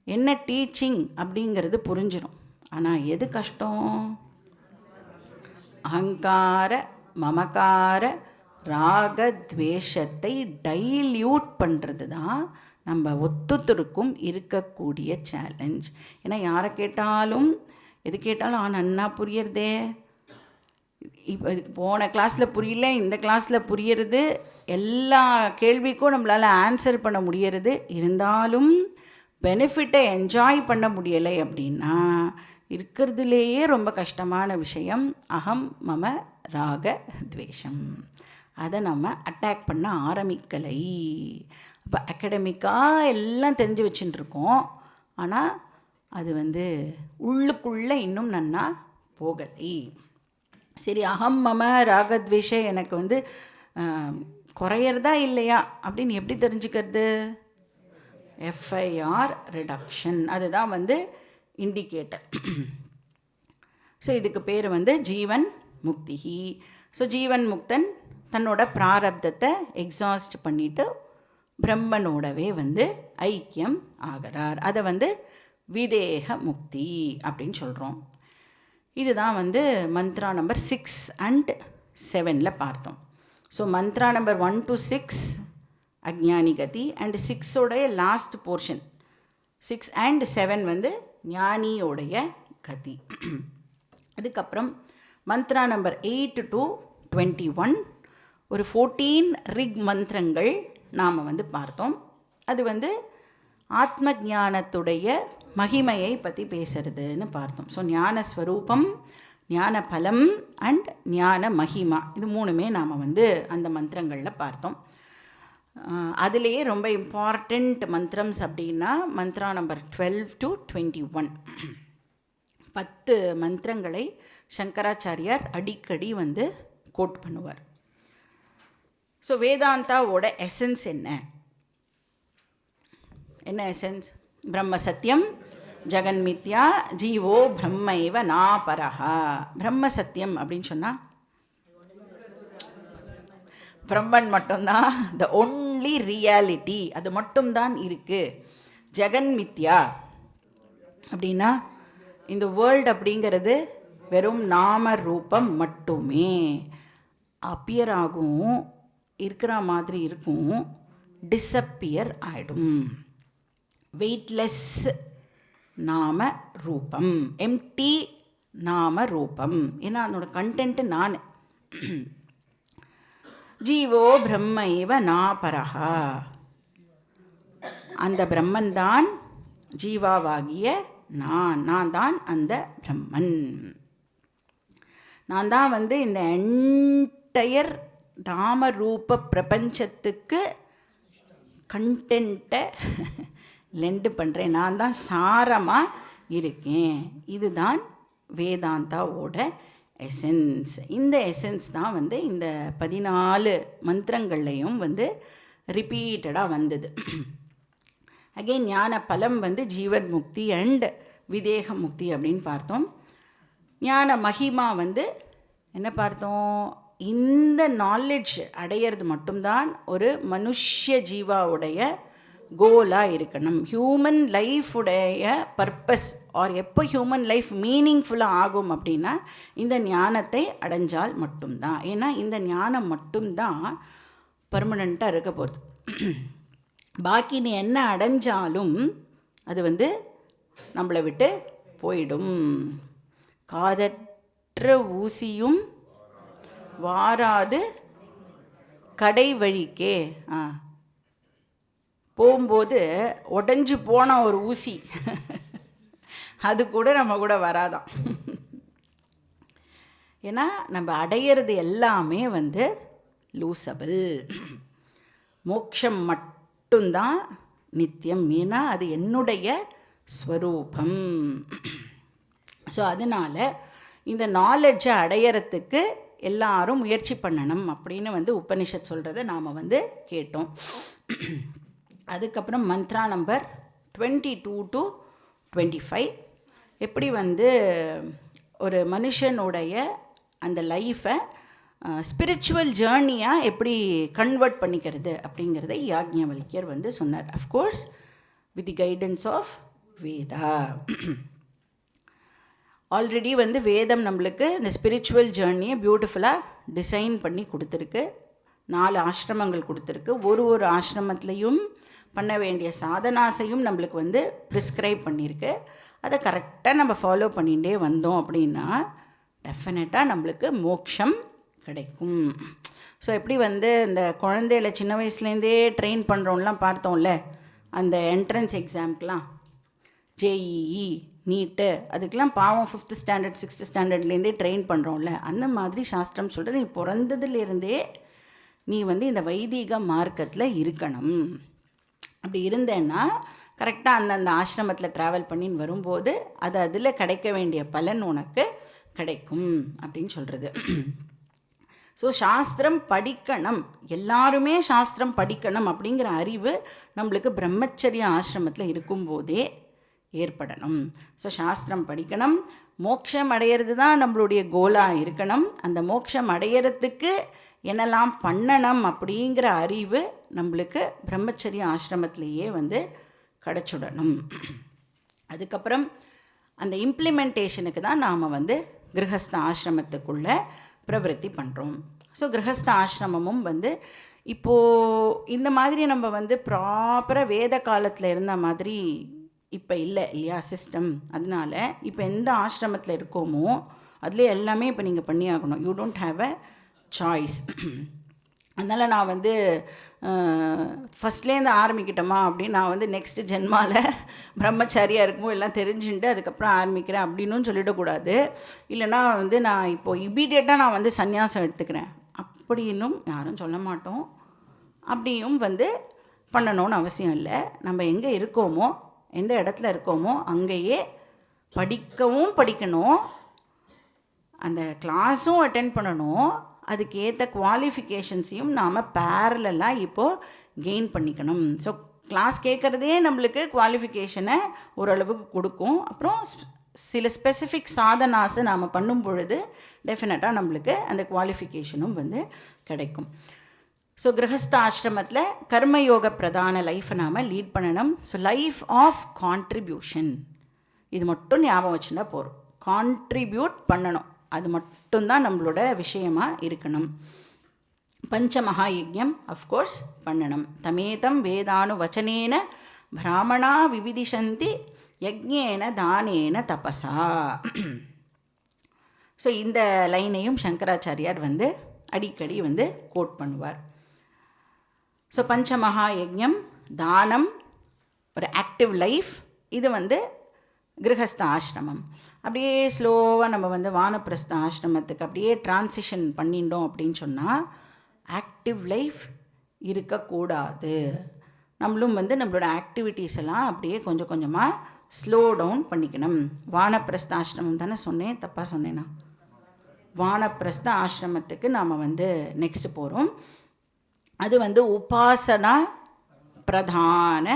என்ன டீச்சிங் அப்படிங்கிறது புரிஞ்சிடும். ஆனால் எது கஷ்டம்? அகங்கார, மமகார, ராகத்வேஷத்தை டைல்யூட் பண்ணுறது தான் நம்ம ஒத்துத்தருக்கும் இருக்கக்கூடிய சேலஞ்ச். ஏன்னா யாரை கேட்டாலும் எது கேட்டாலும் நன்னா புரியறதே, இப்போ போன கிளாஸில் புரியல, இந்த கிளாஸில் புரியறது, எல்லா கேள்விக்கும் நம்மளால் ஆன்சர் பண்ண முடியறது, இருந்தாலும் பெனிஃபிட்டை என்ஜாய் பண்ண முடியலை அப்படின்னா இருக்கிறதுலேயே ரொம்ப கஷ்டமான விஷயம் அகம் மம ராக துவேஷம். அதை நம்ம அட்டாக் பண்ண ஆரம்பிக்கலை. அப்போ அகடமிக்காக எல்லாம் தெரிஞ்சு வச்சுட்டுருக்கோம், ஆனால் அது உள்ளுக்குள்ளே இன்னும் நன்னா போகலை. சரி, அகம் மம ராகத்வேஷ எனக்கு குறையிறதா இல்லையா அப்படின்னு எப்படி தெரிஞ்சுக்கிறது? எஃப்ஐஆர் ரிடக்ஷன், அதுதான் இண்டிகேட்டர். ஸோ இதுக்கு பேர் ஜீவன் முக்தி. ஸோ ஜீவன் முக்தன் தன்னோட பிராரப்தத்தை எக்ஸாஸ்ட் பண்ணிவிட்டு பிரம்மனோடவே ஐக்கியம் ஆகிறார். அதை விதேக முக்தி அப்படின்னு சொல்கிறோம். இதுதான் மந்த்ரா நம்பர் 6 and 7 பார்த்தோம். ஸோ மந்த்ரா நம்பர் 1 to 6 அஜ்ஞானி கதி, அண்ட் 6ஓடைய லாஸ்ட் போர்ஷன் 6 and 7 ஞானியோடைய கதி. அதுக்கப்புறம் மந்த்ரா நம்பர் 8 to 21 ஒரு 14 ரிக் மந்திரங்கள் நாம் பார்த்தோம். அது ஆத்ம ஞானத்துடைய மகிமையை பற்றி பேசுறதுன்னு பார்த்தோம். ஸோ ஞானஸ்வரூபம், ஞான பலம் அண்ட் ஞான மகிமா, இது மூணுமே நாம் அந்த மந்திரங்களில் பார்த்தோம். அதுலேயே ரொம்ப இம்பார்ட்டண்ட் மந்திரம்ஸ் அப்படின்னா மந்த்ரா நம்பர் 12 to 21 10 மந்திரங்களை சங்கராச்சாரியார் அடிக்கடி கோட் பண்ணுவார். ஸோ வேதாந்தாவோட எசன்ஸ் என்ன எசன்ஸ்? பிரம்ம சத்தியம் ஜெகன்மித்யா ஜீவோ பிரம்மைவ நாபரஹா. பிரம்ம சத்தியம் அப்படின்னு சொன்னால் பிரம்மன் மட்டும்தான், த ஒன்லி ரியாலிட்டி, அது மட்டும்தான் இருக்குது. ஜெகன்மித்யா அப்படின்னா இந்த வேர்ல்டு அப்படிங்கிறது வெறும் நாம ரூபம் மட்டுமே. அப்பியர் ஆகும், இருக்கிற மாதிரி இருக்கும், டிஸப்பியர் ஆகிடும். வெயிட்லெஸ் நாம ரூபம், எம்டி நாம ரூபம். ஏன்னா அதனோட கண்டென்ட்டு நான். ஜீவோ பிரம்ம இவ நாபரஹா. அந்த பிரம்மன்தான் ஜீவாவாகிய நான் தான் அந்த பிரம்மன். நான் தான் இந்த என்டையர் நாமரூப பிரபஞ்சத்துக்கு கண்டென்ட்டை லெண்டு பண்ணுறேன். நான் தான் சாரமாக இருக்கேன். இதுதான் வேதாந்தாவோட எசன்ஸ். இந்த எசன்ஸ் தான் இந்த 14 மந்திரங்கள்லையும் ரிப்பீட்டடாக வந்தது. அகெயின் ஞான பலம் ஜீவன் முக்தி அண்ட் விதேக முக்தி அப்படின்னு பார்த்தோம். ஞான மகிமா என்ன பார்த்தோம்? இந்த நாலேஜ் அடையிறது மட்டும்தான் ஒரு மனுஷ்ய ஜீவாவுடைய கோலாக இருக்கணும். ஹியூமன் லைஃபுடைய பர்பஸ் ஆர் எப்போ ஹியூமன் லைஃப் மீனிங்ஃபுல்லாக ஆகும் அப்படின்னா இந்த ஞானத்தை அடைஞ்சால் மட்டும்தான். ஏன்னா இந்த ஞானம் மட்டும்தான் பர்மனெண்ட்டாக இருக்க போகிறது. பாக்கி நீ என்ன அடைஞ்சாலும் அது நம்மளை விட்டு போயிடும். காதற்ற ஊசியும் வாராது கடை வழிக்கே. போகும்போது உடஞ்சி போன ஒரு ஊசி அது கூட நம்ம கூட வராதான். ஏன்னா நம்ம அடையிறது எல்லாமே லூசபிள். மோட்சம் மட்டும்தான் நித்தியம். ஏன்னா அது என்னுடைய ஸ்வரூபம். ஸோ அதனால் இந்த நாலெட்ஜை அடையிறதுக்கு எல்லாரும் முயற்சி பண்ணணும் அப்படின்னு உபனிஷத் சொல்கிறத நாம் கேட்டோம். அதுக்கப்புறம் மந்த்ரா நம்பர் 22 to 25 எப்படி ஒரு மனுஷனுடைய அந்த லைஃப்பை ஸ்பிரிச்சுவல் ஜேர்னியாக எப்படி கன்வெர்ட் பண்ணிக்கிறது அப்படிங்கிறத யாக்ஞவல்கியர் சொன்னார். Of course with the guidance of Veda. Already வேதம் நம்மளுக்கு இந்த ஸ்பிரிச்சுவல் ஜேர்னியை பியூட்டிஃபுல்லாக டிசைன் பண்ணி கொடுத்துருக்கு. 4 ஆசிரமங்கள் கொடுத்துருக்கு. ஒரு ஆசிரமத்துலேயும் பண்ண வேண்டிய சாதனாசையும் நம்மளுக்கு ப்ரிஸ்கிரைப் பண்ணியிருக்கு. அதை கரெக்டாக நம்ம ஃபாலோ பண்ணிகிட்டே வந்தோம் அப்படின்னா டெஃபினட்டாக நம்மளுக்கு மோட்சம் கிடைக்கும். ஸோ எப்படி இந்த குழந்தைகளை சின்ன வயசுலேருந்தே ட்ரெயின் பண்ணுறோம்லாம் பார்த்தோம்ல, அந்த என்ட்ரன்ஸ் எக்ஸாம்க்கெலாம் ஜேஇஇ நீட்டு அதுக்கெலாம் பாவம் 5th ஸ்டாண்டர்ட் 6th ஸ்டாண்டர்ட்லேருந்தே ட்ரெயின் பண்ணுறோம்ல, அந்த மாதிரி சாஸ்திரம் சொல்கிறது நீ பிறந்ததுலேருந்தே நீ இந்த வைதிக மார்க்கத்தில் இருக்கணும். அப்படி இருந்தேன்னா கரெக்டாக அந்தந்த ஆசிரமத்தில் ட்ராவல் பண்ணின்னு வரும்போது அது அதில் கிடைக்க வேண்டிய பலன் உனக்கு கிடைக்கும் அப்படின்னு சொல்கிறது. ஸோ சாஸ்திரம் படிக்கணும், எல்லாருமே சாஸ்திரம் படிக்கணும் அப்படிங்கிற அறிவு நம்மளுக்கு பிரம்மச்சரிய ஆசிரமத்தில் இருக்கும்போதே ஏற்படணும். ஸோ சாஸ்திரம் படிக்கணும். மோட்சம் அடையிறது தான் நம்மளுடைய கோலாக இருக்கணும். அந்த மோட்சம் அடையிறதுக்கு என்னெல்லாம் பண்ணணும் அப்படிங்கிற அறிவு நம்மளுக்கு பிரம்மச்சரிய ஆசிரமத்திலேயே கிடச்சிடணும். அதுக்கப்புறம் அந்த இம்ப்ளிமெண்டேஷனுக்கு தான் நாம் கிரகஸ்த ஆசிரமத்துக்குள்ளே பிரவருத்தி பண்ணுறோம். ஸோ கிரகஸ்த ஆசிரமமும் இப்போது இந்த மாதிரி நம்ம ப்ராப்பராக வேத காலத்தில் இருந்த மாதிரி இப்போ இல்லை இல்லையா சிஸ்டம். அதனால் இப்போ எந்த ஆசிரமத்தில் இருக்கோமோ அதிலே எல்லாமே இப்போ நீங்கள் பண்ணியாகணும். You don't have a choice. அதனால் நான் ஃபஸ்ட்லேருந்து ஆரம்பிக்கிட்டோமா அப்படின்னு நான் நெக்ஸ்ட்டு ஜென்மாவில் பிரம்மச்சாரியாக இருக்குமோ எல்லாம் தெரிஞ்சுட்டு அதுக்கப்புறம் ஆரம்பிக்கிறேன் அப்படின்னு சொல்லிடக்கூடாது. இல்லைனா நான் இப்போது இமீடியட்டாக நான் சந்நியாசம் எடுத்துக்கிறேன் அப்படின்னும் யாரும் சொல்ல மாட்டோம். அப்படியும் பண்ணணும்னு அவசியம் இல்லை. நம்ம எங்கே இருக்கோமோ எந்த இடத்துல இருக்கோமோ அங்கேயே படிக்கணும், அந்த கிளாஸும் அட்டெண்ட் பண்ணணும். அதுக்கேற்ற குவாலிஃபிகேஷன்ஸையும் நாம் பேரலாக இப்போது கெயின் பண்ணிக்கணும். ஸோ கிளாஸ் கேட்குறதே நம்மளுக்கு குவாலிஃபிகேஷனை ஓரளவுக்கு கொடுக்கும். அப்புறம் சில ஸ்பெசிஃபிக் சாதனாஸை நாம் பண்ணும் பொழுது டெஃபினட்டாக நம்மளுக்கு அந்த குவாலிஃபிகேஷனும் கிடைக்கும். ஸோ கிரகஸ்த ஆசிரமத்தில் கர்மயோக பிரதான லைஃப்பை நாம் லீட் பண்ணணும். ஸோ லைஃப் ஆஃப் கான்ட்ரிபியூஷன், இது மட்டும் ஞாபகம் வச்சுருந்தா போகிறோம். கான்ட்ரிபியூட் பண்ணணும், அது மட்டும்தான் நம்மளோட விஷயமாக இருக்கணும். பஞ்சமகா யஜ்ஞம் அஃப்கோர்ஸ் பண்ணணும். தமேதம் வேதானு வச்சனேன பிராமணா விவிதிஷந்தி யஜ்ஞேன தானேன தபசா. ஸோ இந்த லைனையும் சங்கராச்சாரியார் வந்து அடிக்கடி வந்து கோட் பண்ணுவார். ஸோ பஞ்சமகா யஜ்ஞம், தானம், ஒரு ஆக்டிவ் லைஃப், இது வந்து கிரகஸ்த ஆசிரமம். அப்படியே ஸ்லோவாக நம்ம வந்து வானப்பிரஸ்த ஆசிரமத்துக்கு அப்படியே டிரான்சிஷன் பண்ணிட்டோம் அப்படின்னு சொன்னால் ஆக்டிவ் லைஃப் இருக்கக்கூடாது. நம்மளும் வந்து நம்மளோட ஆக்டிவிட்டீஸ் எல்லாம் அப்படியே கொஞ்சம் கொஞ்சமாக ஸ்லோ டவுன் பண்ணிக்கணும். வானப்பிரஸ்த ஆசிரமம் தானே சொன்னேன், தப்பாக சொன்னேன்னா? வானப்பிரஸ்த ஆசிரமத்துக்கு நாம் வந்து நெக்ஸ்ட்டு போகிறோம். அது வந்து உபாசனா பிரதான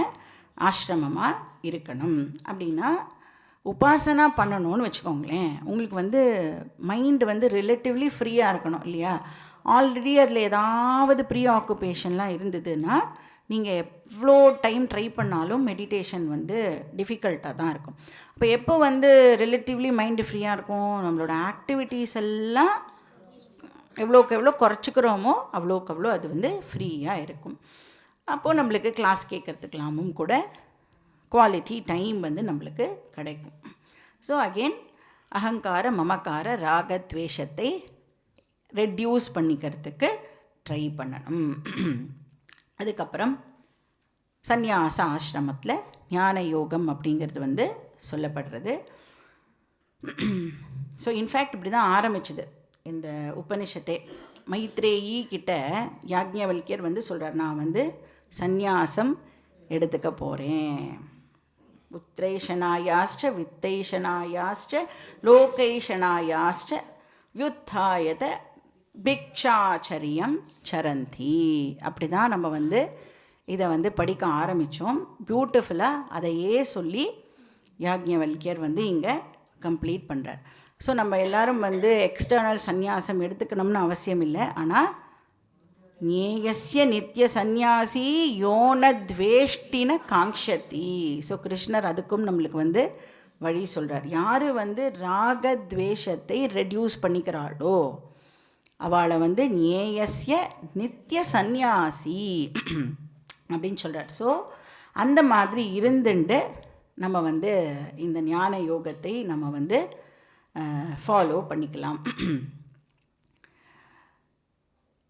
ஆசிரமமாக இருக்கணும். அப்படின்னா உபாசனா பண்ணணும்னு வச்சுக்கோங்களேன், உங்களுக்கு வந்து மைண்டு வந்து ரிலேட்டிவ்லி ஃப்ரீயாக இருக்கணும் இல்லையா? ஆல்ரெடி அதில் ஏதாவது ப்ரீ ஆக்குபேஷன்லாம் இருந்ததுன்னா நீங்கள் எவ்வளோ டைம் ட்ரை பண்ணாலும் மெடிடேஷன் வந்து டிஃபிகல்ட்டாக தான் இருக்கும். அப்போ எப்போ வந்து ரிலேட்டிவ்லி மைண்டு ஃப்ரீயாக இருக்கும், நம்மளோட ஆக்டிவிட்டீஸ் எல்லாம் எவ்வளோக்கு எவ்வளோ குறைச்சிக்கிறோமோ அவ்வளோக்கு அவ்வளோ அது வந்து ஃப்ரீயாக இருக்கும். அப்போது நம்மளுக்கு கிளாஸ் கேட்குறதுக்கெல்லாமும் கூட குவாலிட்டி டைம் வந்து நம்மளுக்கு கிடைக்கும். ஸோ அகெயின் அகங்கார மமக்கார ராகத்வேஷத்தை ரெட்யூஸ் பண்ணிக்கிறதுக்கு ட்ரை பண்ணணும். அதுக்கப்புறம் சந்நியாச ஆசிரமத்தில் ஞான யோகம் அப்படிங்கிறது வந்து சொல்லப்படுறது. ஸோ இன்ஃபேக்ட் இப்படி தான் ஆரம்பிச்சுது இந்த உபனிஷத்தே. மைத்ரேயி கிட்ட யாக்ஞவல்கியர் வந்து சொல்கிறார், நான் வந்து சந்நியாசம் எடுத்துக்க போகிறேன். உத்ரேஷனாயாச்ச வித்தைஷனாயாச்ச லோகைஷனாயாச்ச வியுத்தாயத பிக்ஷாச்சரியம் சரந்தி. அப்படி தான் நம்ம வந்து இதை வந்து படிக்க ஆரம்பித்தோம். பியூட்டிஃபுல்லாக அதையே சொல்லி யாக்ஞவல்கியர் வந்து இங்கே கம்ப்ளீட் பண்ணுறார். ஸோ நம்ம எல்லோரும் வந்து எக்ஸ்டர்னல் சந்நியாசம் எடுத்துக்கணும்னு அவசியம் இல்லை. ஆனால் ஞேயஸ்ய நித்திய சந்நியாசி யோனத்வேஷ்டின காங்ஷதி. ஸோ கிருஷ்ணர் அதுக்கும் நம்மளுக்கு வந்து வழி சொல்கிறார். யார் வந்து ராகத்வேஷத்தை ரெடியூஸ் பண்ணிக்கிறாளோ அவளை வந்து ஞேயஸ்ய நித்திய சந்நியாசி அப்படின்னு சொல்கிறார். ஸோ அந்த மாதிரி இருந்துட்டு நம்ம வந்து இந்த ஞான யோகத்தை நம்ம வந்து ஃபாலோ பண்ணிக்கலாம்.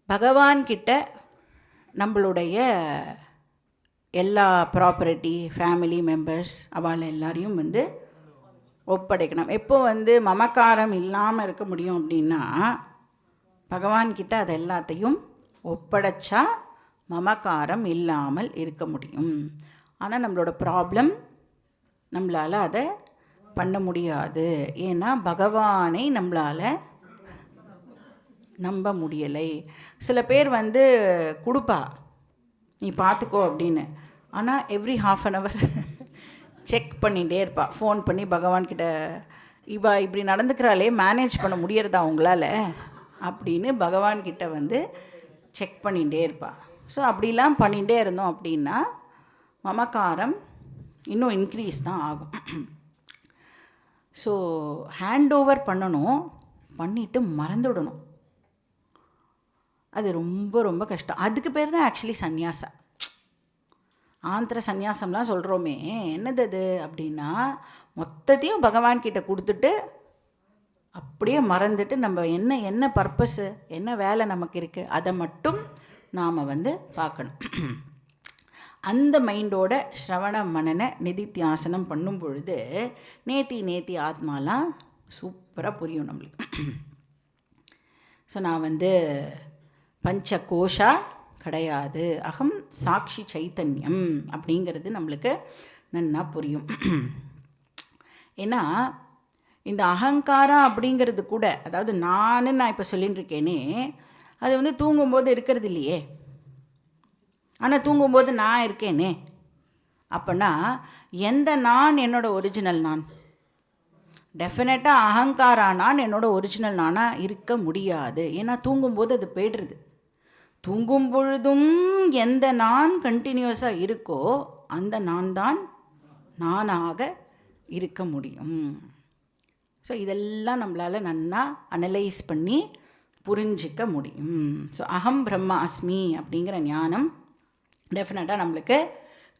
பகவான்கிட்ட நம்மளுடைய எல்லா ப்ராப்பர்ட்டி, ஃபேமிலி மெம்பர்ஸ் அவளை எல்லாரையும் வந்து ஒப்படைக்கணும். எப்போ வந்து மமக்காரம் இல்லாமல் இருக்க முடியும் அப்படின்னா பகவான்கிட்ட அதை எல்லாத்தையும் ஒப்படைச்சா மமக்காரம் இல்லாமல் இருக்க முடியும். ஆனால் நம்மளோட ப்ராப்ளம் நம்மளால் அதை பண்ண முடியாது. ஏன்னா பகவானை நம்மளால் நம்ப முடியலை. சில பேர் வந்து கொடுப்பா, நீ பார்த்துக்கோ அப்படின்னு. ஆனால் every half an hour check பண்ணிகிட்டே இருப்பா. ஃபோன் பண்ணி பகவான்கிட்ட, இவா இப்படி நடந்துக்கிறாளே, மேனேஜ் பண்ண முடியறதா உங்களால் அப்படின்னு பகவான்கிட்ட வந்து செக் பண்ணிகிட்டே இருப்பாள். ஸோ அப்படிலாம் பண்ணிகிட்டே இருந்தோம் அப்படின்னா மமக்காரம் இன்னும் இன்க்ரீஸ் தான் ஆகும். ஸோ ஹேண்ட் ஓவர் பண்ணணும், பண்ணிவிட்டு மறந்துவிடணும். அது ரொம்ப ரொம்ப கஷ்டம். அதுக்கு பேர் தான் ஆக்சுவலி சந்நியாசா. ஆந்திர சந்நியாசம்லாம் சொல்கிறோமே, என்னது அது அப்படின்னா மொத்தத்தையும் பகவான்கிட்ட கொடுத்துட்டு அப்படியே மறந்துட்டு நம்ம என்ன பர்பஸ்ஸு, என்ன வேலை நமக்கு இருக்குது அதை மட்டும் நாம் வந்து பார்க்கணும். அந்த மைண்டோட ஸ்ரவண மனன நிதித்தியாசனம் பண்ணும் பொழுது நேத்தி ஆத்மாலாம் சூப்பராக புரியும் நம்மளுக்கு. ஸோ நான் வந்து பஞ்ச கோஷா கிடையாது, அகம் சாட்சி சைத்தன்யம் அப்படிங்கிறது நம்மளுக்கு நன்னா புரியும். ஏன்னா இந்த அகங்காரம் அப்படிங்கிறது கூட, அதாவது நான் இப்போ சொல்லின்னு இருக்கேனே, அது வந்து தூங்கும்போது இருக்கிறது இல்லையே. ஆனால் தூங்கும்போது நான் இருக்கேனே. அப்போனா எந்த நான் என்னோட ஒரிஜினல் நான்? டெஃபினட்டாக அகங்காரா நான் என்னோட ஒரிஜினல் நானாக இருக்க முடியாது. ஏன்னா தூங்கும்போது அது போய்டுறது. தூங்கும் பொழுதும் எந்த நான் கண்டினியூஸாக இருக்கோ அந்த நான் தான் நானாக இருக்க முடியும். ஸோ இதெல்லாம் நம்மளால் நன்னா அனலைஸ் பண்ணி புரிஞ்சிக்க முடியும். ஸோ அகம் பிரம்மா அஸ்மி அப்படிங்கிற ஞானம் டெஃபினட்டாக நம்மளுக்கு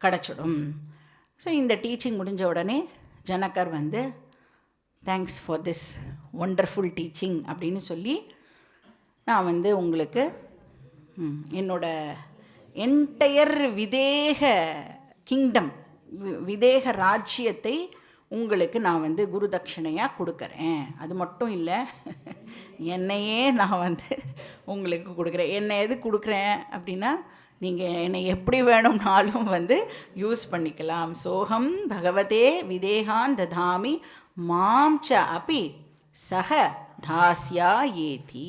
கிடச்சிடும். ஸோ இந்த டீச்சிங் முடிஞ்ச உடனே ஜனகர் வந்து thanks for this wonderful teaching அப்படின்னு சொல்லி நான் வந்து உங்களுக்கு என்னோட என்டையர் விதேக கிங்டம், விதேக ராஜ்யத்தை உங்களுக்கு நான் வந்து குரு தட்சணையாக கொடுக்குறேன். அது மட்டும் இல்லை, என்னையே நான் வந்து உங்களுக்கு கொடுக்குறேன். என்னை எது கொடுக்குறேன் அப்படின்னா, நீங்கள் என்னை எப்படி வேணும்னாலும் வந்து யூஸ் பண்ணிக்கலாம். சோகம் பகவதே விதேகான் ததாமி மாம் ச அப்பி சக தாஸ்யா ஏதி.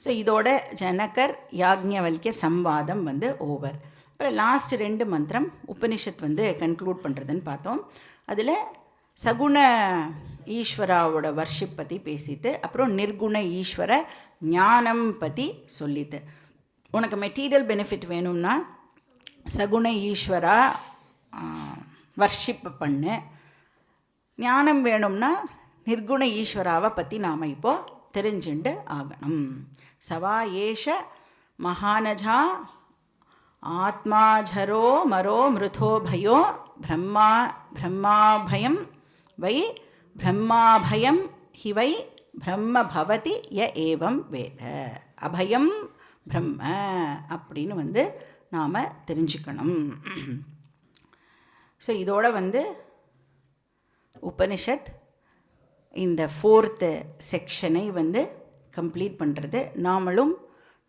ஸோ இதோட ஜனகர் யாக்ஞவல்கிய சம்வாதம் வந்து ஓவர். அப்புறம் லாஸ்ட் 2 மந்திரம் உபனிஷத் வந்து கன்க்ளூட் பண்ணுறதுன்னு பார்த்தோம். அதில் சகுண ஈஸ்வராவோட வர்ஷிப் பற்றி பேசிட்டு, அப்புறம் நிர்குண ஈஸ்வர ஞானம் பற்றி சொல்லிட்டு, உனக்கு மெட்டீரியல் பெனிஃபிட் வேணும்னா சகுண ஈஸ்வரா வர்ஷிப் பண்ணு, ஞானம் வேணும்னா நிர்குண ஈஸ்வராவை பற்றி நாம் இப்போது தெரிஞ்சுண்டு ஆகணும். சவா ஏஷ மகானஜா ஆத்மாஜரோ மரோ மிருதோ பயோ பிரம்மாபயம் வை பிரம்மாபயம் ஹிவை பிரம்ம பவதி ய ஏவம் வேத. அபயம் பிரம்ம அப்படின்னு வந்து நாம் தெரிஞ்சுக்கணும். ஸோ இதோட வந்து உபனிஷத் இந்த 4th செக்ஷனை வந்து கம்ப்ளீட் பண்ணுறது. நாமளும்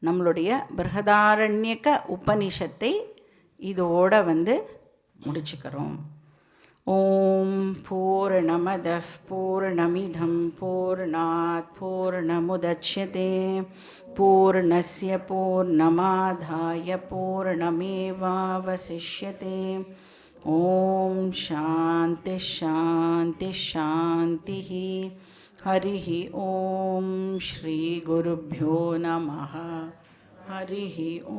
நம்மளுடைய பிருஹதாரண்யக உபனிஷத்தை இதோட வந்து முடிச்சுக்கிறோம். ஓம் பூர்ணமதః பூர்ணமிதம் பூர்ணாத் பூர்ணமுதச்யதே பூர்ணஸ்ய பூர்ணமாதாய பூர்ணமேவாவசிஷ்யதே. ஓம் சாந்தி சாந்தி சாந்தி. हरिः ॐ श्रीगुरुभ्यो नमः. हरिः ॐ.